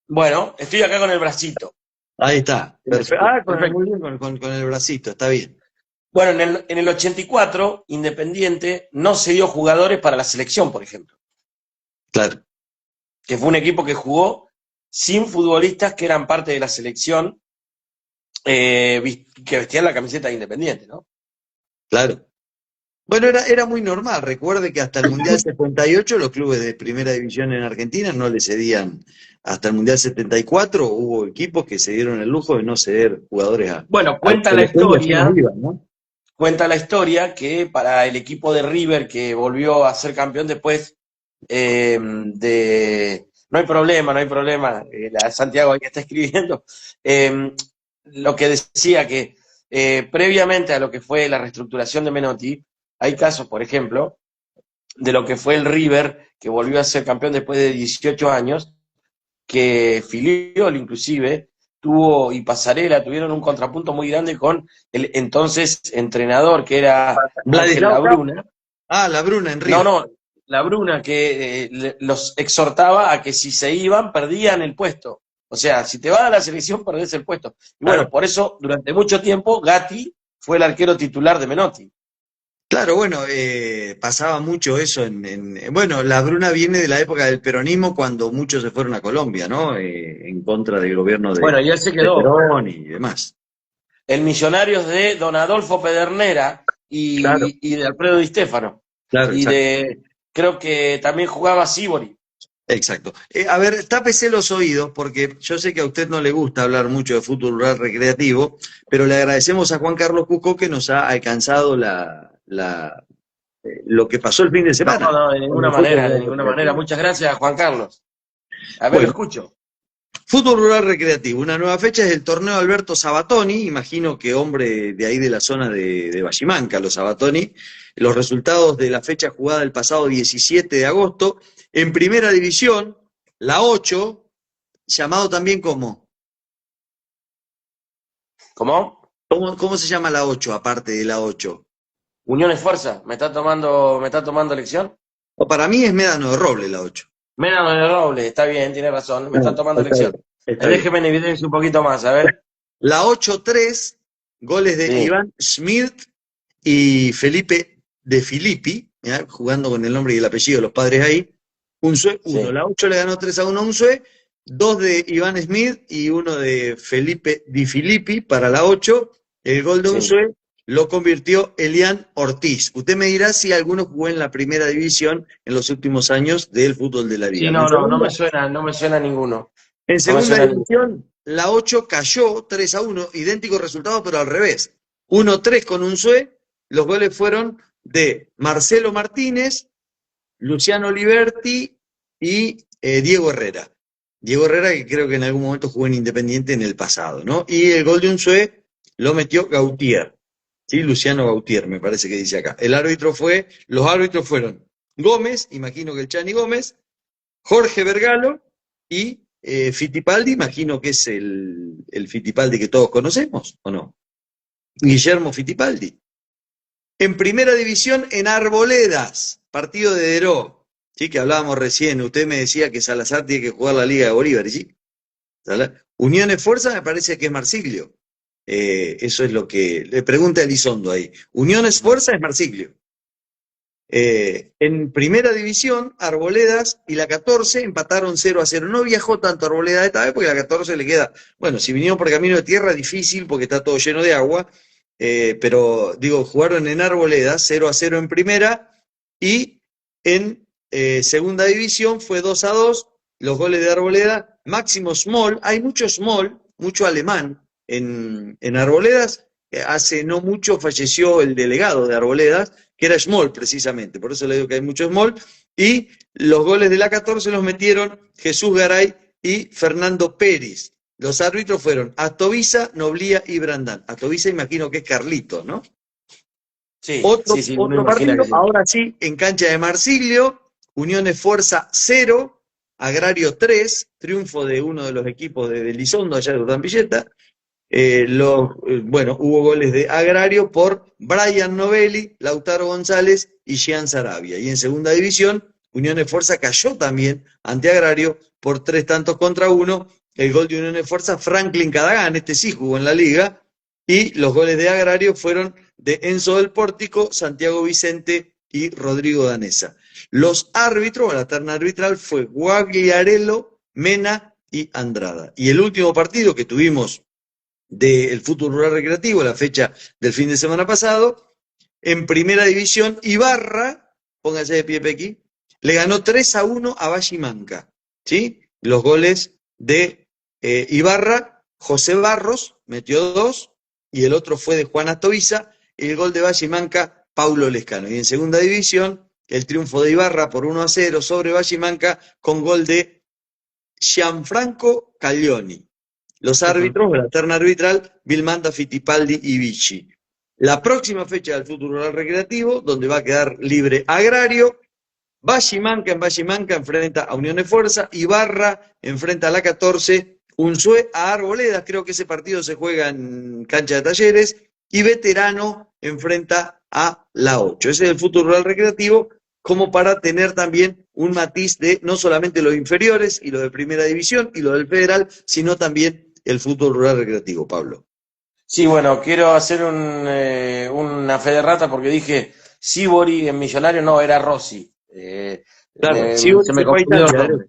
Bueno, estoy acá con el bracito. Ahí está. Perfecto. Perfecto. Muy bien con el bracito, está bien. Bueno, en el 84, Independiente no se dio jugadores para la selección, por ejemplo, Claro. que fue un equipo que jugó sin futbolistas que eran parte de la selección, que vestían la camiseta de Independiente, ¿no? Claro. Bueno, era muy normal. Recuerde que hasta el Mundial 78 los clubes de primera división en Argentina no le cedían. Hasta el Mundial 74 hubo equipos que se dieron el lujo de no ceder jugadores Bueno, a la selección y así nos iban, ¿no? cuenta la historia que para el equipo de River que volvió a ser campeón después no hay problema, Santiago ahí está escribiendo, lo que decía que previamente a lo que fue la reestructuración de Menotti, hay casos, por ejemplo, de lo que fue el River, que volvió a ser campeón después de 18 años, que Filiol inclusive tuvo y Pasarela tuvieron un contrapunto muy grande con el entonces entrenador, que era Ángel Vladislav Cap. Labruna. Ah, Labruna en River. No, Labruna, que los exhortaba a que si se iban, perdían el puesto. O sea, si te vas a la selección, perdés el puesto. Y bueno, Claro. por eso, durante mucho tiempo, Gatti fue el arquero titular de Menotti. Claro, bueno, pasaba mucho eso bueno, la Bruna viene de la época del peronismo cuando muchos se fueron a Colombia, ¿no? En contra del gobierno Bueno, y él se de quedó. Perón y demás. El Millonarios de Don Adolfo Pedernera Claro, y de Alfredo Di Stéfano. claro, Y exacto. creo que también jugaba Sibori. Exacto. A ver, tápese los oídos porque yo sé que a usted no le gusta hablar mucho de fútbol rural recreativo, pero le agradecemos a Juan Carlos Cusco que nos ha alcanzado lo que pasó el fin de No, semana no, de en ninguna el fútbol manera, de rural ninguna manera. recreativo. Muchas gracias, Juan Carlos. A ver, lo Bueno, escucho. fútbol rural recreativo, una nueva fecha es el torneo Alberto Sabatoni, imagino que hombre de ahí de la zona de Bachimanca, los Sabatoni. Los resultados de la fecha jugada el pasado 17 de agosto, en primera división, la 8, llamado también como, ¿Cómo? ¿cómo se llama la 8 aparte de la 8? Unión es fuerza. ¿Me está tomando lección? O para mí es Médano de Roble la 8. Ménano de Roble, está bien, tiene razón. Me está tomando Está bien, lección. está bien. Déjeme en evidencia un poquito más, a ver. La 8-3, goles de Sí, Iván Schmidt y Felipe de Filippi, ¿ya? Jugando con el nombre y el apellido de los padres ahí. Unzué 1. sí, La 8 le ganó 3-1 a Unzué, 2 de Iván Smith y 1 de Felipe Di Filippi para la 8. El gol de sí. Unzué lo convirtió Elian Ortiz. Usted me dirá si alguno jugó en la primera división en los últimos años del fútbol de la Sí, liga. no me suena ninguno. En No me segunda suena ninguno. división, la 8 cayó 3-1, idéntico resultado, pero al revés. 1-3 con Unzué. Los goles fueron de Marcelo Martínez, Luciano Liberti y Diego Herrera. Diego Herrera, que creo que en algún momento jugó en Independiente en el pasado, ¿no? Y el gol de Unzué lo metió Gautier, ¿sí? Luciano Gautier, me parece que dice acá. Los árbitros fueron Gómez, imagino que el Chani Gómez, Jorge Vergalo y Fittipaldi, imagino que es el Fittipaldi que todos conocemos, ¿o no? Guillermo Fittipaldi. En primera división, en Arboledas, partido de Deró, ¿sí? Que hablábamos recién, usted me decía que Salazar tiene que jugar la Liga de Bolívar, ¿sí? Uniones Fuerza me parece que es Marsiglio. Eso es lo que le pregunta Elizondo ahí. Uniones Fuerza es Marsiglio. En primera división, Arboledas y la 14 empataron 0-0. No viajó tanto Arboledas esta vez porque la 14 le queda, bueno, si vinieron por camino de tierra, difícil porque está todo lleno de agua, pero digo, jugaron en Arboledas 0-0 en primera y en segunda división fue 2-2. Los goles de Arboleda, Máximo Small, hay mucho Small, mucho alemán en Arboledas. Hace no mucho falleció el delegado de Arboledas, que era Small precisamente, por eso le digo que hay mucho Small, y los goles de la 14 los metieron Jesús Garay y Fernando Pérez. Los árbitros fueron Astovisa, Noblía y Brandán. Astovisa imagino que es Carlito, ¿no? Sí, Otro uno imagina partido, que sí. ahora sí, en cancha de Marsilio, Uniones Fuerza 0, Agrario 3, triunfo de uno de los equipos de Elizondo, allá de Urdambilleta. Bueno, hubo goles de Agrario por Brian Novelli, Lautaro González y Jean Sarabia. Y en segunda división, Uniones Fuerza cayó también ante Agrario por 3-1. El gol de Uniones Fuerza, Franklin Cadagán, este sí jugó en la liga. Y los goles de Agrario fueron de Enzo del Pórtico, Santiago Vicente y Rodrigo Danesa. Los árbitros, la terna arbitral fue Guagliarello, Mena y Andrada. Y el último partido que tuvimos del fútbol rural recreativo, la fecha del fin de semana pasado, en primera división, Ibarra, póngase de pie Pequi, le ganó 3-1 a Bachimanca, ¿sí? Los goles de Ibarra, José Barros metió 2, y el otro fue de Juan Astovisa, y el gol de Bachimanca, Paulo Lescano. Y en segunda división, el triunfo de Ibarra por 1-0 sobre Bachimanca, con gol de Gianfranco Caglioni. Los árbitros, la terna arbitral, Vilmanda, Fittipaldi y Vichy. La próxima fecha del fútbol rural recreativo, donde va a quedar libre Agrario, Bachimanca en Bachimanca enfrenta a Unión de Fuerza, Ibarra enfrenta a la 14, Unzué a Arboledas, creo que ese partido se juega en cancha de Talleres, y Veterano enfrenta a la 8. Ese es el fútbol rural recreativo, como para tener también un matiz de no solamente los inferiores y los de primera división y los del federal, sino también el fútbol rural recreativo, Pablo. Sí, bueno, quiero hacer una fe de rata porque dije Sibori en Millonario, no, era Rossi. Claro, Se me confundió el nombre.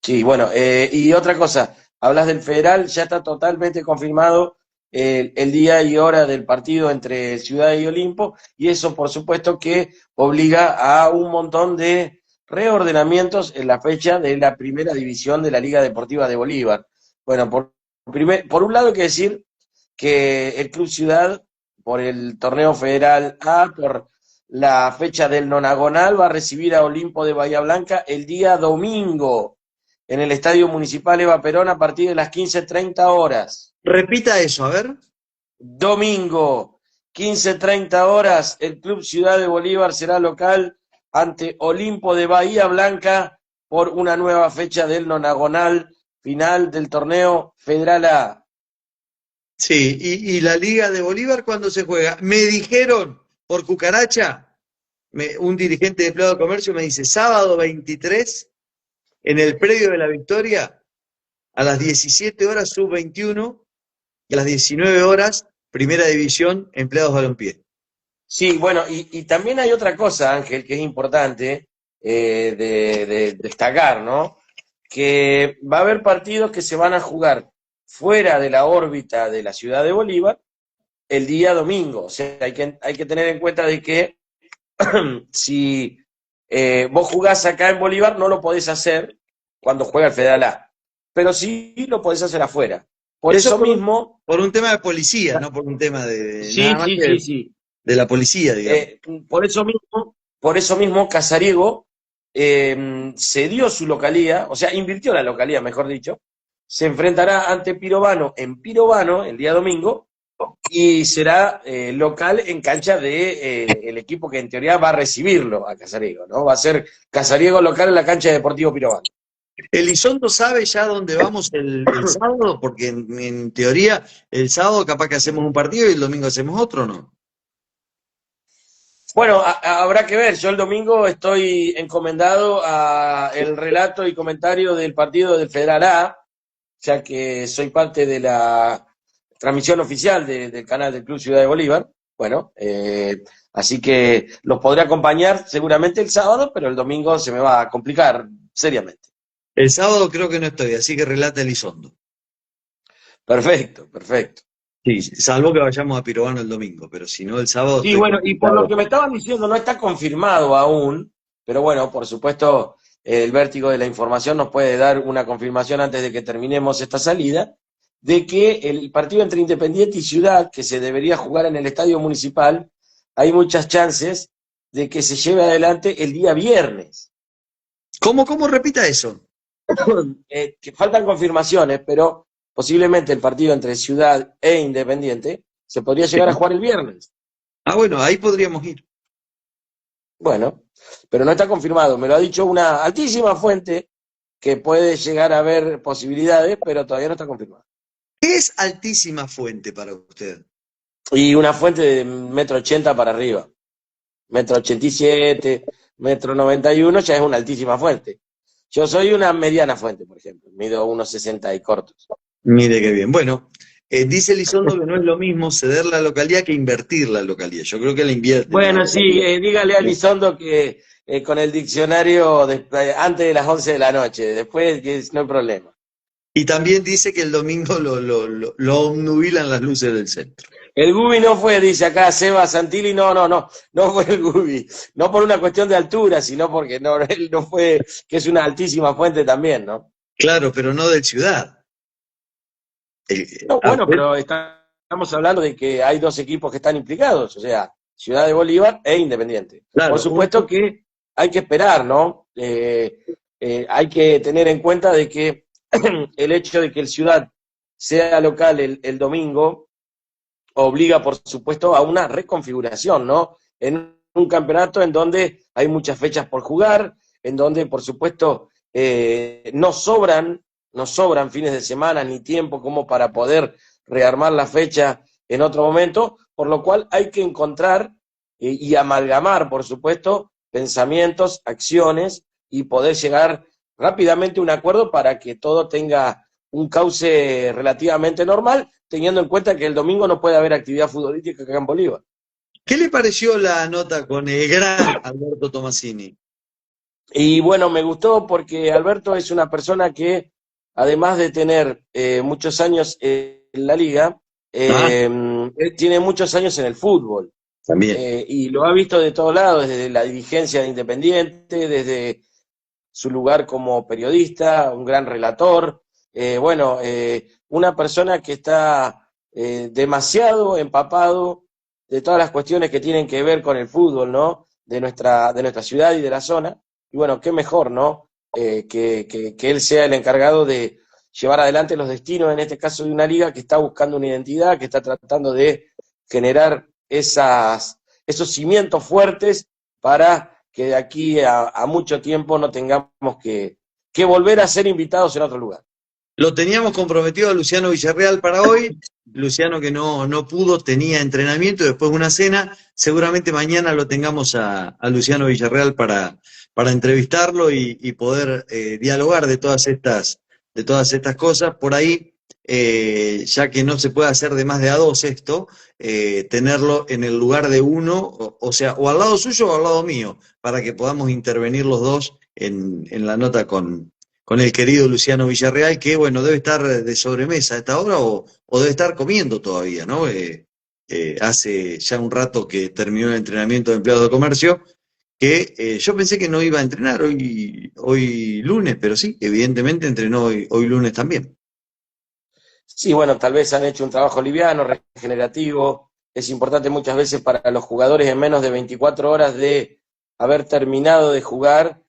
Sí, bueno, y otra cosa, hablas del federal, ya está totalmente confirmado el día y hora del partido entre Ciudad y Olimpo, y eso por supuesto que obliga a un montón de reordenamientos en la fecha de la primera división de la Liga Deportiva de Bolívar. Bueno, por un lado hay que decir que el Club Ciudad, por el torneo federal A, por la fecha del nonagonal, va a recibir a Olimpo de Bahía Blanca el día domingo en el Estadio Municipal Eva Perón a partir de las 15:30 horas. Repita eso, a ver. Domingo, 15:30 horas, el Club Ciudad de Bolívar será local ante Olimpo de Bahía Blanca por una nueva fecha del nonagonal final del torneo Federal A. Sí, y la Liga de Bolívar, ¿cuándo se juega? Me dijeron por cucaracha, un dirigente de empleado de comercio me dice, sábado 23, en el predio de la Victoria, a las 17 horas sub-21, y a las 19 horas, primera división, empleados balompié. Sí, bueno, y también hay otra cosa, Ángel, que es importante de destacar, ¿no? Que va a haber partidos que se van a jugar fuera de la órbita de la ciudad de Bolívar el día domingo. O sea, hay que tener en cuenta de que si vos jugás acá en Bolívar, no lo podés hacer cuando juega el Federal A, pero sí lo podés hacer afuera. Por eso mismo... Por un tema de policía, no por un tema de... Sí, sí. De la policía, digamos. Por eso mismo Casariego cedió su localía, o sea, invirtió la localía, mejor dicho, se enfrentará ante Pirovano en Pirovano el día domingo y será local en cancha de el equipo que en teoría va a recibirlo a Casariego, ¿no? Va a ser Casariego local en la cancha de Deportivo Pirovano. ¿Elizondo sabe ya dónde vamos el sábado? Porque en teoría el sábado capaz que hacemos un partido y el domingo hacemos otro, ¿no? Bueno, habrá que ver. Yo el domingo estoy encomendado a el relato y comentario del partido del Federal A, ya que soy parte de la transmisión oficial del canal del Club Ciudad de Bolívar. Bueno, así que los podré acompañar seguramente el sábado, pero el domingo se me va a complicar seriamente. El sábado creo que no estoy, así que relata Elizondo. Perfecto. Sí, salvo que vayamos a Pirovano el domingo, pero si no el sábado... Sí, bueno, y por lo que me estaban diciendo, no está confirmado aún, pero bueno, por supuesto, el vértigo de la información nos puede dar una confirmación antes de que terminemos esta salida, de que el partido entre Independiente y Ciudad, que se debería jugar en el Estadio Municipal, hay muchas chances de que se lleve adelante el día viernes. ¿Cómo repita eso? Que faltan confirmaciones, pero posiblemente el partido entre Ciudad e Independiente se podría llegar a jugar el viernes. Ah, bueno, ahí podríamos ir. Bueno, pero no está confirmado. Me lo ha dicho una altísima fuente que puede llegar a haber posibilidades, pero todavía no está confirmado. ¿Qué es altísima fuente para usted? Y una fuente de 1,80 m para arriba. 1,87 m, 1,91 m ya es una altísima fuente. Yo soy una mediana fuente, por ejemplo. Mido 1,60 y cortos. Mire qué bien. Bueno, dice Elizondo que no es lo mismo ceder la localidad que invertir la localidad. Yo creo que la invierte. Bueno, sí, dígale a Elizondo que con el diccionario antes de las 11 de la noche, después que no hay problema. Y también dice que el domingo lo obnubilan las luces del centro. El Gubi no fue, dice acá Seba Santilli, no fue el Gubi. No por una cuestión de altura, sino porque él no fue, que es una altísima fuente también, ¿no? Claro, pero no del Ciudad. Bueno, pero estamos hablando de que hay dos equipos que están implicados, o sea, Ciudad de Bolívar e Independiente. Claro, por supuesto que hay que esperar, ¿no? Hay que tener en cuenta de que el hecho de que el Ciudad sea local el domingo, obliga, por supuesto, a una reconfiguración, ¿no? En un campeonato en donde hay muchas fechas por jugar, en donde, por supuesto, no sobran fines de semana ni tiempo como para poder rearmar la fecha en otro momento, por lo cual hay que encontrar y amalgamar, por supuesto, pensamientos, acciones y poder llegar rápidamente a un acuerdo para que todo tenga un cauce relativamente normal, teniendo en cuenta que el domingo no puede haber actividad futbolística acá en Bolívar. ¿Qué le pareció la nota con el gran Alberto Tomasini? Y bueno, me gustó porque Alberto es una persona que, además de tener muchos años en la liga, Ah, tiene muchos años en el fútbol. también. Y lo ha visto de todos lados, desde la dirigencia de Independiente, desde su lugar como periodista, un gran relator, una persona que está demasiado empapado de todas las cuestiones que tienen que ver con el fútbol, ¿no? De nuestra ciudad y de la zona. Y bueno, qué mejor, ¿no? Que él sea el encargado de llevar adelante los destinos, en este caso de una liga que está buscando una identidad, que está tratando de generar esos cimientos fuertes para que de aquí a mucho tiempo no tengamos que volver a ser invitados en otro lugar. Lo teníamos comprometido a Luciano Villarreal para hoy. Luciano que no pudo, tenía entrenamiento y después una cena. Seguramente mañana lo tengamos a Luciano Villarreal para entrevistarlo y poder dialogar de todas estas cosas. Por ahí, ya que no se puede hacer de más de a dos esto, tenerlo en el lugar de uno, o sea, o al lado suyo o al lado mío, para que podamos intervenir los dos en la nota con el querido Luciano Villarreal, que bueno, debe estar de sobremesa a esta hora o debe estar comiendo todavía, ¿no? Hace ya un rato que terminó el entrenamiento de empleados de comercio, que yo pensé que no iba a entrenar hoy lunes, pero sí, evidentemente entrenó hoy lunes también. Sí, bueno, tal vez han hecho un trabajo liviano, regenerativo. Es importante muchas veces para los jugadores en menos de 24 horas de haber terminado de jugar,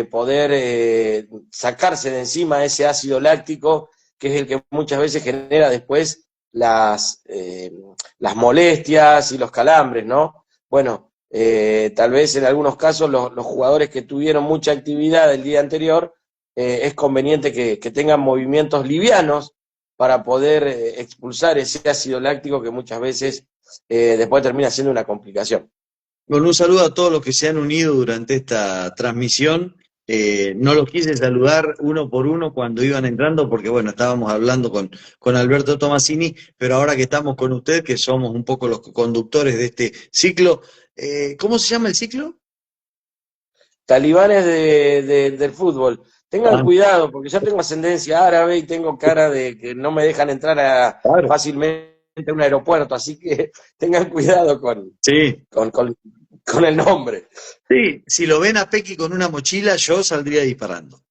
poder sacarse de encima ese ácido láctico, que es el que muchas veces genera después las molestias y los calambres, ¿no? Bueno, tal vez en algunos casos los jugadores que tuvieron mucha actividad el día anterior, es conveniente que tengan movimientos livianos para poder expulsar ese ácido láctico que muchas veces después termina siendo una complicación. Bueno, un saludo a todos los que se han unido durante esta transmisión. No los quise saludar uno por uno cuando iban entrando, porque bueno, estábamos hablando con Alberto Tomasini, pero ahora que estamos con usted, que somos un poco los conductores de este ciclo, ¿cómo se llama el ciclo? Talibanes del fútbol. Tengan Ah, cuidado, porque yo tengo ascendencia árabe y tengo cara de que no me dejan entrar claro. fácilmente a un aeropuerto, así que tengan cuidado Sí, con, con, con el nombre. sí, si lo ven a Pequi con una mochila, yo saldría disparando.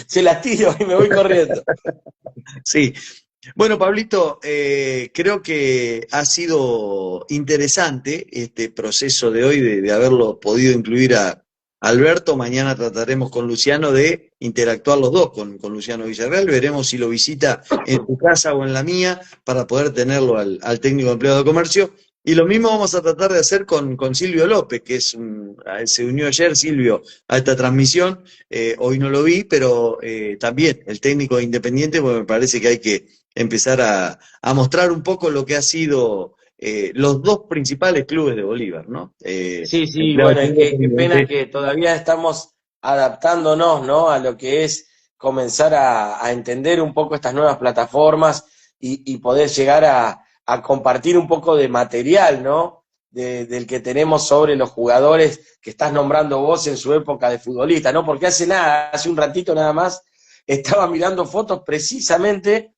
Se las tiro y me voy corriendo. Sí. Bueno, Pablito, creo que ha sido interesante este proceso de hoy de haberlo podido incluir a Alberto. Mañana trataremos con Luciano de interactuar los dos con Luciano Villarreal. Veremos si lo visita en su casa o en la mía para poder tenerlo al técnico empleado de comercio. Y lo mismo vamos a tratar de hacer con Silvio López, que se unió ayer Silvio a esta transmisión. Hoy no lo vi, pero también el técnico de Independiente, pues me parece que hay que empezar a mostrar un poco lo que ha sido los dos principales clubes de Bolívar, ¿no? Sí, sí, Empleado bueno, y de qué pena Independiente. que todavía estamos adaptándonos, ¿no? A lo que es comenzar a entender un poco estas nuevas plataformas y poder llegar a compartir un poco de material, ¿no? Del que tenemos sobre los jugadores que estás nombrando vos en su época de futbolista, ¿no? Porque hace un ratito nada más, estaba mirando fotos precisamente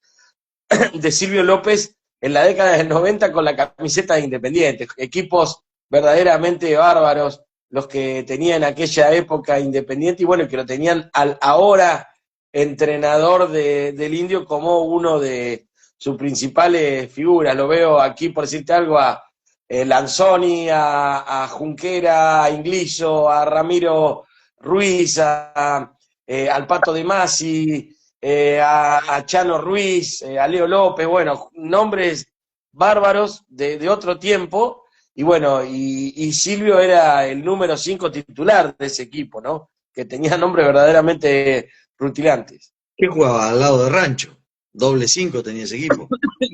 de Silvio López en la década del 90 con la camiseta de Independiente. Equipos verdaderamente bárbaros los que tenían en aquella época Independiente y bueno, que lo tenían al ahora entrenador del Indio como uno de sus principales figuras. Lo veo aquí, por decirte algo, a Lanzoni, a Junquera, a Ingliso, a Ramiro Ruiz, al Pato de Masi, a Chano Ruiz, a Leo López, bueno, nombres bárbaros de otro tiempo, y bueno, y Silvio era el número 5 titular de ese equipo, ¿no? Que tenía nombres verdaderamente rutilantes. ¿Qué jugaba al lado de Rancho? Doble 5 tenía ese equipo.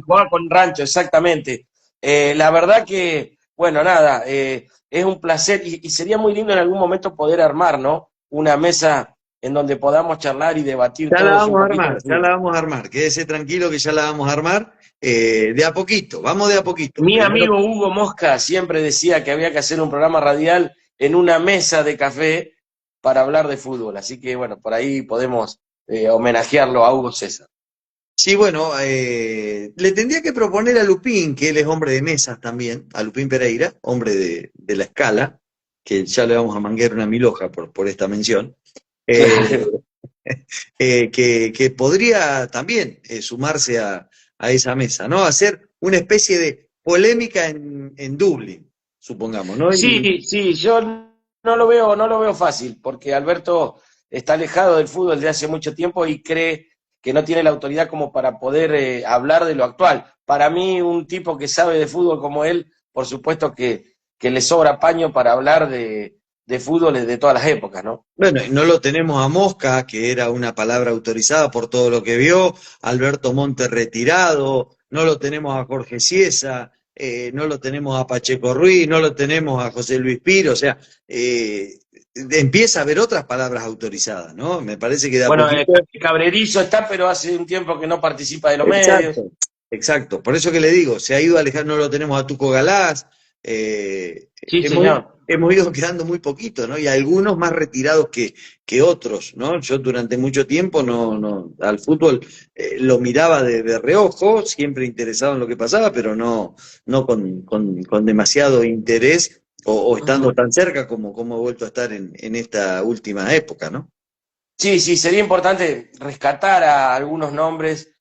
Jugaba con Rancho, exactamente. La verdad que, bueno, nada, es un placer y sería muy lindo en algún momento poder armar, ¿no? Una mesa en donde podamos charlar y debatir Ya la todos un vamos a poquito. armar, ya la vamos a armar. Quédese tranquilo que ya la vamos a armar de a poquito. Vamos de a poquito. Mi Primero, amigo Hugo Mosca siempre decía que había que hacer un programa radial en una mesa de café para hablar de fútbol. Así que, bueno, por ahí podemos homenajearlo a Hugo César. sí, bueno, le tendría que proponer a Lupín, que él es hombre de mesas también, a Lupín Pereira, hombre de la escala, que ya le vamos a manguear una milhoja por esta mención. Claro. Que podría también sumarse a esa mesa, ¿no? Hacer una especie de polémica en Dublín, supongamos, ¿no? Sí, sí, yo no lo veo fácil, porque Alberto está alejado del fútbol de hace mucho tiempo y cree que no tiene la autoridad como para poder hablar de lo actual. Para mí, un tipo que sabe de fútbol como él, por supuesto que le sobra paño para hablar de fútbol de todas las épocas, ¿no? Bueno, y no lo tenemos a Mosca, que era una palabra autorizada por todo lo que vio, Alberto Monte retirado, no lo tenemos a Jorge Ciesa, no lo tenemos a Pacheco Ruiz, no lo tenemos a José Luis Piro, o sea, empieza a haber otras palabras autorizadas, ¿no? Me parece que de a Bueno, poquito. Cabrerizo está, pero hace un tiempo que no participa de los medios. Exacto, exacto. Por eso que le digo, se ha ido alejando, no lo tenemos a Tuco Galás, Sí, hemos, señor. hemos ido quedando muy poquito, ¿no? Y algunos más retirados que otros, ¿no? Yo durante mucho tiempo al fútbol lo miraba de reojo, siempre interesado en lo que pasaba, pero no con demasiado interés o estando tan cerca como he vuelto a estar en esta última época, ¿no? Sí, sí, sería importante rescatar a algunos nombres.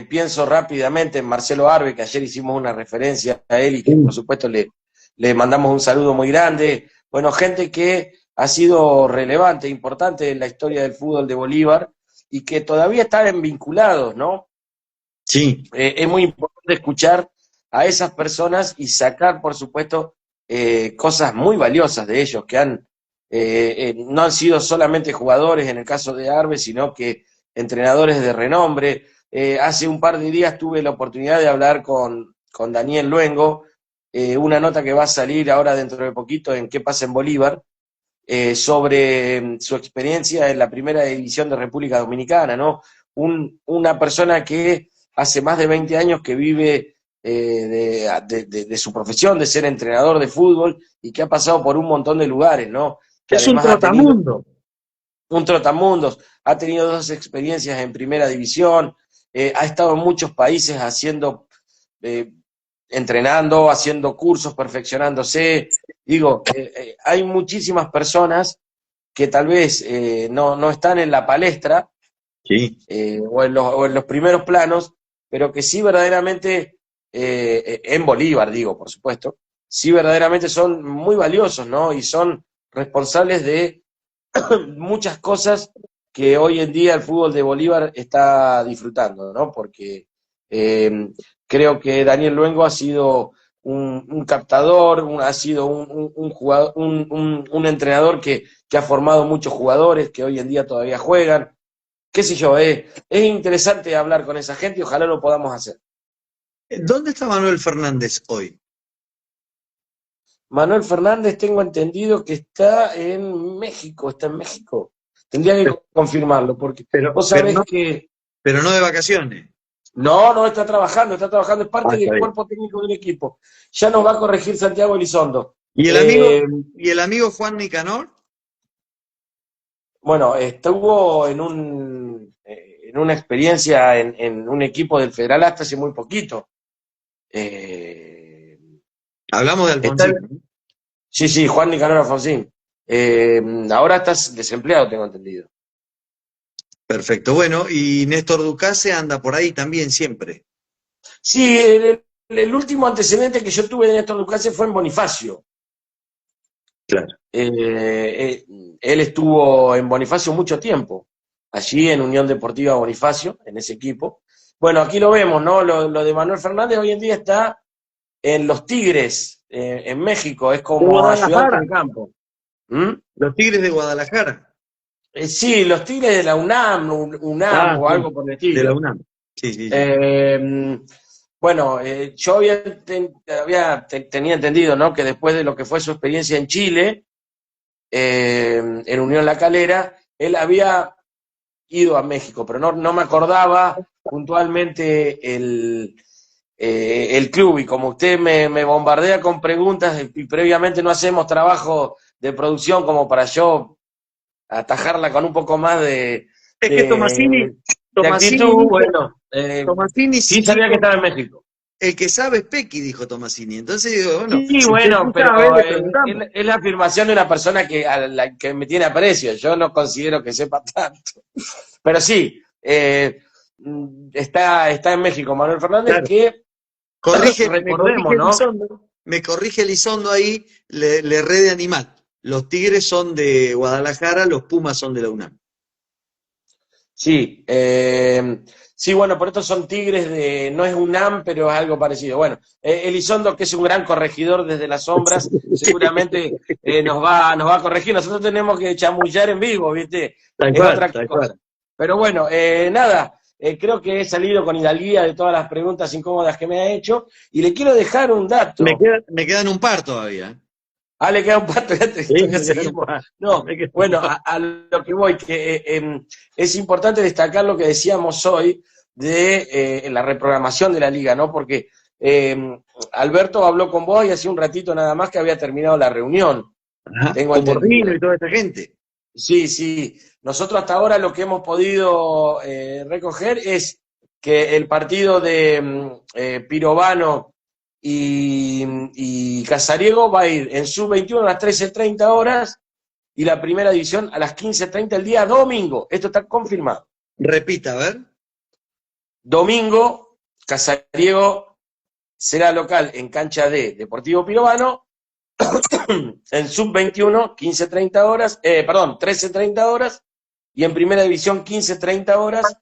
Pienso rápidamente en Marcelo Arbe, que ayer hicimos una referencia a él y que por supuesto le mandamos un saludo muy grande. Bueno, gente que ha sido relevante, importante en la historia del fútbol de Bolívar y que todavía están vinculados, ¿no? Sí. Es muy importante escuchar a esas personas y sacar, por supuesto, cosas muy valiosas de ellos, que no han sido solamente jugadores en el caso de Arbe, sino que entrenadores de renombre. Hace un par de días tuve la oportunidad de hablar con Daniel Luengo, una nota que va a salir ahora dentro de poquito en ¿Qué pasa en Bolívar? Sobre su experiencia en la primera división de República Dominicana, ¿no? Una persona que hace más de 20 años que vive de su profesión, de ser entrenador de fútbol, y que ha pasado por un montón de lugares, ¿no? Que Es un además ha tenido trotamundo. un trotamundos, ha tenido 2 experiencias en primera división, ha estado en muchos países eh, entrenando, haciendo cursos, perfeccionándose. Digo, hay muchísimas personas que tal vez no están en la palestra Sí. o en los primeros planos, pero que sí verdaderamente, en Bolívar, digo, por supuesto, sí verdaderamente son muy valiosos, ¿no? Y son responsables de muchas cosas que hoy en día el fútbol de Bolívar está disfrutando, ¿no? Porque creo que Daniel Luengo ha sido un captador, ha sido un jugador, un entrenador que ha formado muchos jugadores que hoy en día todavía juegan. Qué sé yo, es interesante hablar con esa gente y ojalá lo podamos hacer. ¿Dónde está Manuel Fernández hoy? Manuel Fernández, tengo entendido que está en México, está en México. Tendría que confirmarlo, porque Pero, vos pero sabés no, que pero no de vacaciones. no está trabajando, es Ah, parte está del bien. cuerpo técnico del equipo. Ya nos va a corregir Santiago Elizondo. ¿Y el amigo, Eh, y el amigo Juan Nicanor? bueno, estuvo en una experiencia en un equipo del Federal hasta hace muy poquito. Eh, Hablamos de está, Alfonsín, ¿no? sí, sí, Juan Nicanor Alfonsín. Ahora estás desempleado, tengo entendido. Perfecto. Bueno, y Néstor Ducase anda por ahí también siempre. Sí, el último antecedente que yo tuve de Néstor Ducase fue en Bonifacio. Claro. Él estuvo en Bonifacio mucho tiempo, allí en Unión Deportiva Bonifacio, en ese equipo. Bueno, aquí lo vemos, ¿no? Lo de Manuel Fernández hoy en día está en los Tigres, en México, es De como ayudante Guadalajara, de campo. ¿Mm? los Tigres de Guadalajara. Sí, los Tigres de la UNAM, UNAM Ah, o sí, algo por el de la estilo. UNAM. Sí, sí, sí. Bueno, yo tenía entendido, ¿no? Que después de lo que fue su experiencia en Chile, en Unión La Calera, él había ido a México, pero no me acordaba puntualmente el club. Y como usted me bombardea con preguntas y previamente no hacemos trabajo de producción como para yo atajarla con un poco más Es que de, de actitud, Tomasini dijo, bueno, Tomasini sí sabía que dijo, estaba en México. el que sabe es Pequi, dijo Tomasini. Entonces digo, bueno, Sí, si usted bueno, sí sabe, pero le preguntamos. es la afirmación de una persona a la que me tiene aprecio. Yo no considero que sepa tanto. Pero sí, está en México Manuel Fernández, Claro. que Me recordemos, corrige ¿no? Elizondo, ahí, le erré de animal. Los Tigres son de Guadalajara, los Pumas son de la UNAM. Sí, sí, bueno, por esto son Tigres no es UNAM, pero es algo parecido. Bueno, Elizondo, que es un gran corregidor desde las sombras, seguramente nos va a corregir. Nosotros tenemos que chamullar en vivo, ¿viste? Tal Es cual, otra tal cosa. cual. Pero bueno, nada, creo que he salido con hidalguía de todas las preguntas incómodas que me ha hecho, y le quiero dejar un dato. Me quedan un par todavía. Ah, le queda un pato, Sí, todavía me quedan un seguimos. par. No, Me quedan un bueno, par. a lo que voy, que es importante destacar lo que decíamos hoy de la reprogramación de la liga, ¿no? Porque Alberto habló con vos y hace un ratito nada más que había terminado la reunión, Ajá, tengo con Borrino entendido. y toda esta gente. Sí, sí. Nosotros hasta ahora lo que hemos podido recoger es que el partido de Pirovano y Casariego va a ir en sub-21 a las 13:30 horas y la primera división a las 15:30 el día domingo. Esto está confirmado. Repita, a ver. Domingo, Casariego será local en cancha de Deportivo Pirovano. En sub-21, 15:30 horas, 13:30 horas, y en primera división, 15:30 horas,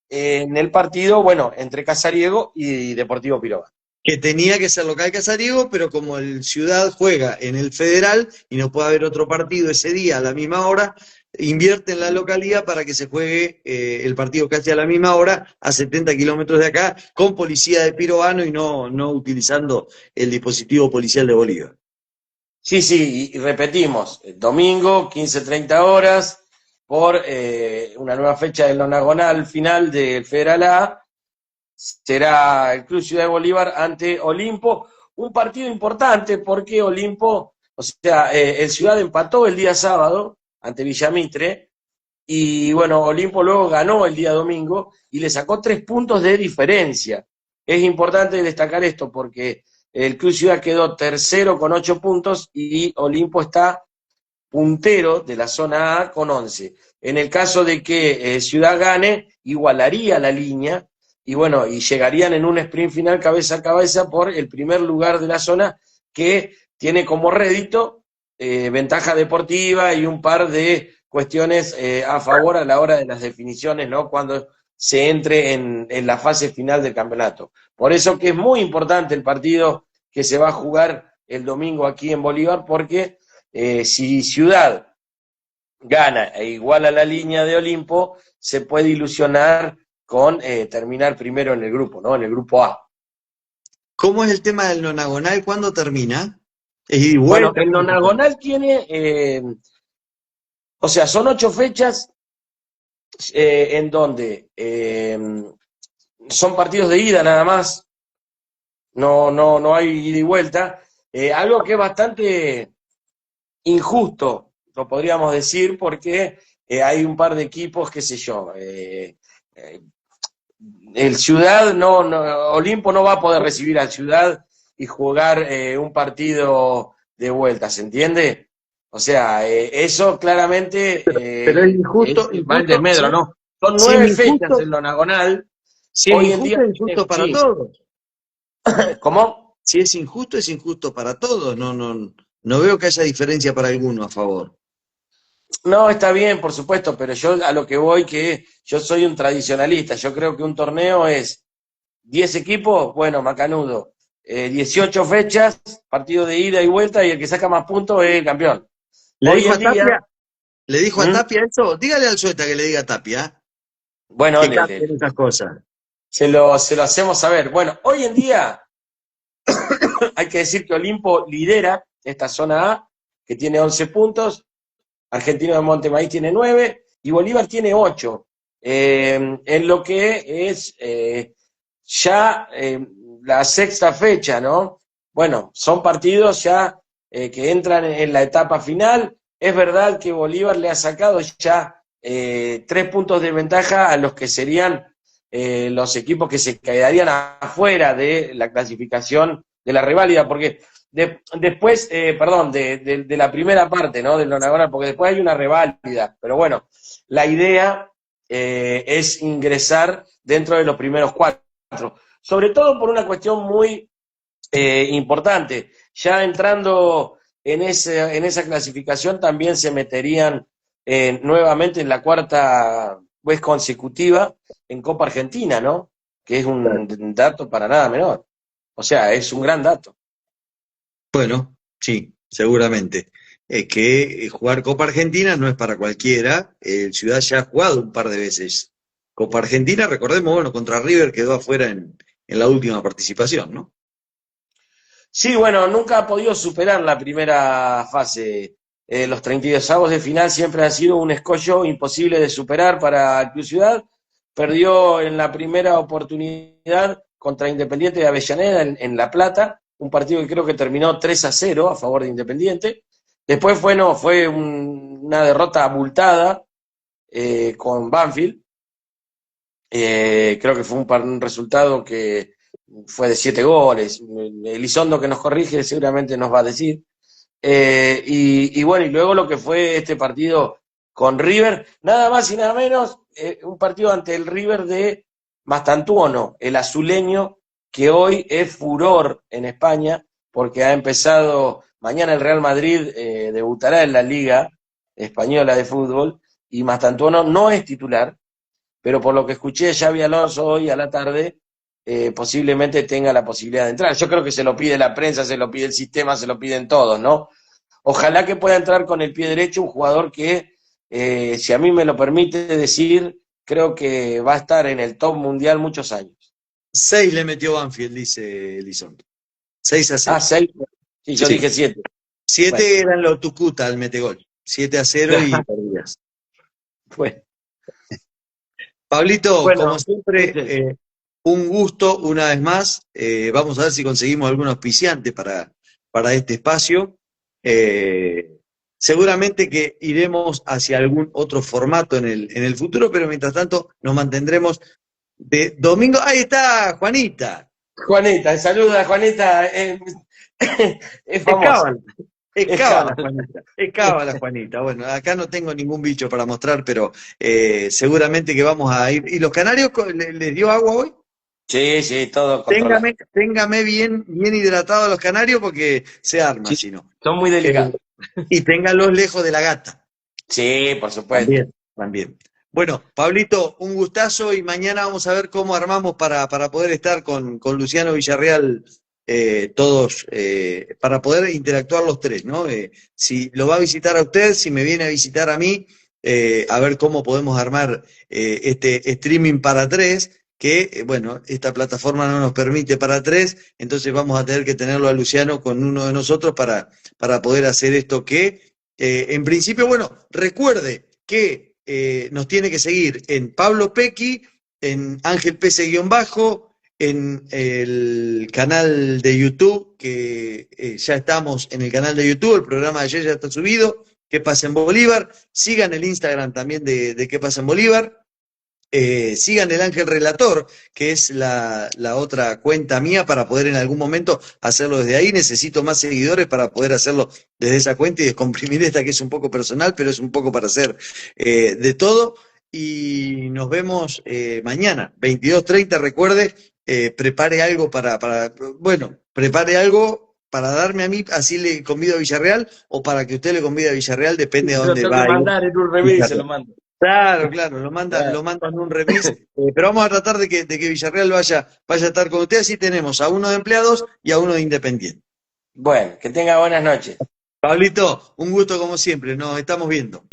en el partido, bueno, entre Casariego y Deportivo Pirovano. Que tenía que ser local Casariego, pero como el Ciudad juega en el Federal y no puede haber otro partido ese día a la misma hora, invierte en la localidad para que se juegue el partido casi a la misma hora, a 70 kilómetros de acá, con policía de Pirovano y no utilizando el dispositivo policial de Bolívar. Sí, sí, y repetimos, domingo, 15:30 horas, por una nueva fecha del nonagonal final del Federal A, será el Club Ciudad de Bolívar ante Olimpo, un partido importante porque Olimpo, o sea, el Ciudad empató el día sábado ante Villamitre, y bueno, Olimpo luego ganó el día domingo y le sacó 3 puntos de diferencia. Es importante destacar esto porque el Club Ciudad quedó tercero con 8 puntos y Olimpo está puntero de la zona A con 11. En el caso de que Ciudad gane, igualaría la línea y bueno, y llegarían en un sprint final cabeza a cabeza por el primer lugar de la zona, que tiene como rédito ventaja deportiva y un par de cuestiones a favor a la hora de las definiciones, ¿no? Cuando se entre en la fase final del campeonato. Por eso que es muy importante el partido que se va a jugar el domingo aquí en Bolívar, porque si Ciudad gana e iguala la línea de Olimpo, se puede ilusionar con terminar primero en el grupo, ¿no? En el grupo A. ¿Cómo es el tema del nonagonal? ¿Cuándo termina? ¿Es ida y Bueno, vuelta? el ¿Cómo se juega? nonagonal tiene, o sea, son 8 fechas en donde son partidos de ida nada más, no hay ida y vuelta. Algo que es bastante injusto, lo podríamos decir, porque hay un par de equipos, qué sé yo, el Ciudad, Olimpo no va a poder recibir al Ciudad y jugar un partido de vuelta, ¿se entiende? O sea, eso claramente Pero es injusto, va en desmedro, ¿no? Son si es 9 fechas injusto, en lo nacional, si es hoy en día, injusto, es injusto para sí, todos. ¿cómo? Si es injusto para todos. No veo que haya diferencia para alguno a favor. No, está bien, por supuesto, pero yo a lo que voy, que yo soy un tradicionalista. Yo creo que un torneo es 10 equipos, bueno, macanudo. 18 fechas, partido de ida y vuelta, y el que saca más puntos es el campeón. ¿Le Hoy dijo en a día, Tapia? ¿Le dijo a ¿Mm? Tapia eso? Dígale al Sueta que le diga a Tapia, Bueno, que cambien esas cosas. se lo hacemos saber. Bueno, hoy en día hay que decir que Olimpo lidera esta zona A, que tiene 11 puntos, Argentino de Montemaíz tiene 9 y Bolívar tiene 8. En lo que es ya la sexta fecha, ¿no? Bueno, son partidos ya que entran en la etapa final. Es verdad que Bolívar le ha sacado ya 3 puntos de ventaja a los que serían los equipos que se quedarían afuera de la clasificación de la reválida, porque después, perdón, de la primera parte, ¿no? Del nonagonal, porque después hay una reválida, pero bueno, la idea es ingresar dentro de los primeros 4, sobre todo por una cuestión muy importante. Ya entrando en esa clasificación también se meterían nuevamente en la cuarta vez consecutiva en Copa Argentina, ¿no? Que es un dato para nada menor. O sea, es un gran dato. Bueno, sí, seguramente. Es que jugar Copa Argentina no es para cualquiera. El Ciudad ya ha jugado un par de veces Copa Argentina. Recordemos, bueno, contra River quedó afuera en la última participación, ¿no? Sí, bueno, nunca ha podido superar la primera fase. Los 32avos de final siempre ha sido un escollo imposible de superar para el Club Ciudad. Perdió en la primera oportunidad contra Independiente de Avellaneda en La Plata, un partido que creo que terminó 3-0 a favor de Independiente. Después fue una derrota abultada con Banfield. Creo que fue un resultado que fue de 7 goles. Elizondo, que nos corrige, seguramente nos va a decir. Y bueno, y luego lo que fue este partido con River, nada más y nada menos, un partido ante el River de Mastantuono, el azuleño, que hoy es furor en España, porque ha empezado, mañana el Real Madrid debutará en la Liga Española de Fútbol, y Mastantuono no es titular, pero por lo que escuché de Xabi Alonso hoy a la tarde, posiblemente tenga la posibilidad de entrar. Yo creo que se lo pide la prensa, se lo pide el sistema, se lo piden todos, ¿no? Ojalá que pueda entrar con el pie derecho un jugador que, si a mí me lo permite decir, creo que va a estar en el top mundial muchos años. 6 le metió Banfield, dice Elizondo. 6-0. Ah, 6. Sí, yo Sí. dije 7. 7 Bueno. eran los Tucuta al metegol. 7-0 y perdías. Bueno. Pablito, Bueno, como siempre, un gusto una vez más. Vamos a ver si conseguimos algún auspiciante para este espacio. Seguramente que iremos hacia algún otro formato en el futuro, pero mientras tanto nos mantendremos de domingo. Ahí está Juanita. Juanita, saluda, Juanita. Es famosa. Es cábala, Juanita. Es cábala, Juanita. Bueno, acá no tengo ningún bicho para mostrar, pero seguramente que vamos a ir. ¿Y los canarios les dio agua hoy? Sí, todo controlado. Téngame bien hidratado a los canarios porque se arma, Sí, si no. son muy delicados. Y téngalos lejos de la gata. Sí, por supuesto. También. Bueno, Pablito, un gustazo y mañana vamos a ver cómo armamos para poder estar con Luciano Villarreal todos, para poder interactuar los tres, ¿no? Si lo va a visitar a usted, si me viene a visitar a mí, a ver cómo podemos armar este streaming para tres, que, bueno, esta plataforma no nos permite para tres, entonces vamos a tener que tenerlo a Luciano con uno de nosotros para poder hacer esto que, en principio, bueno, recuerde que nos tiene que seguir en Pablo Pequi, en Ángel Pese-Bajo, en el canal de YouTube, que ya estamos en el canal de YouTube, el programa de ayer ya está subido, ¿Qué pasa en Bolívar? Sigan el Instagram también de ¿Qué pasa en Bolívar? Sigan el Ángel Relator, que es la otra cuenta mía para poder en algún momento hacerlo desde ahí. Necesito más seguidores para poder hacerlo desde esa cuenta y descomprimir esta que es un poco personal, pero es un poco para hacer de todo. Y nos vemos mañana, 22:30. Recuerde, prepare algo prepare algo para darme a mí, así le convido a Villarreal, o para que usted le convide a Villarreal, depende de Lo dónde tengo que va. mandar en un remis y se lo mando. Claro, lo Claro. mandan un remis, pero vamos a tratar de que Villarreal vaya a estar con usted, así tenemos a uno de empleados y a uno de independiente. Bueno, que tenga buenas noches. Pablito, un gusto como siempre, nos estamos viendo.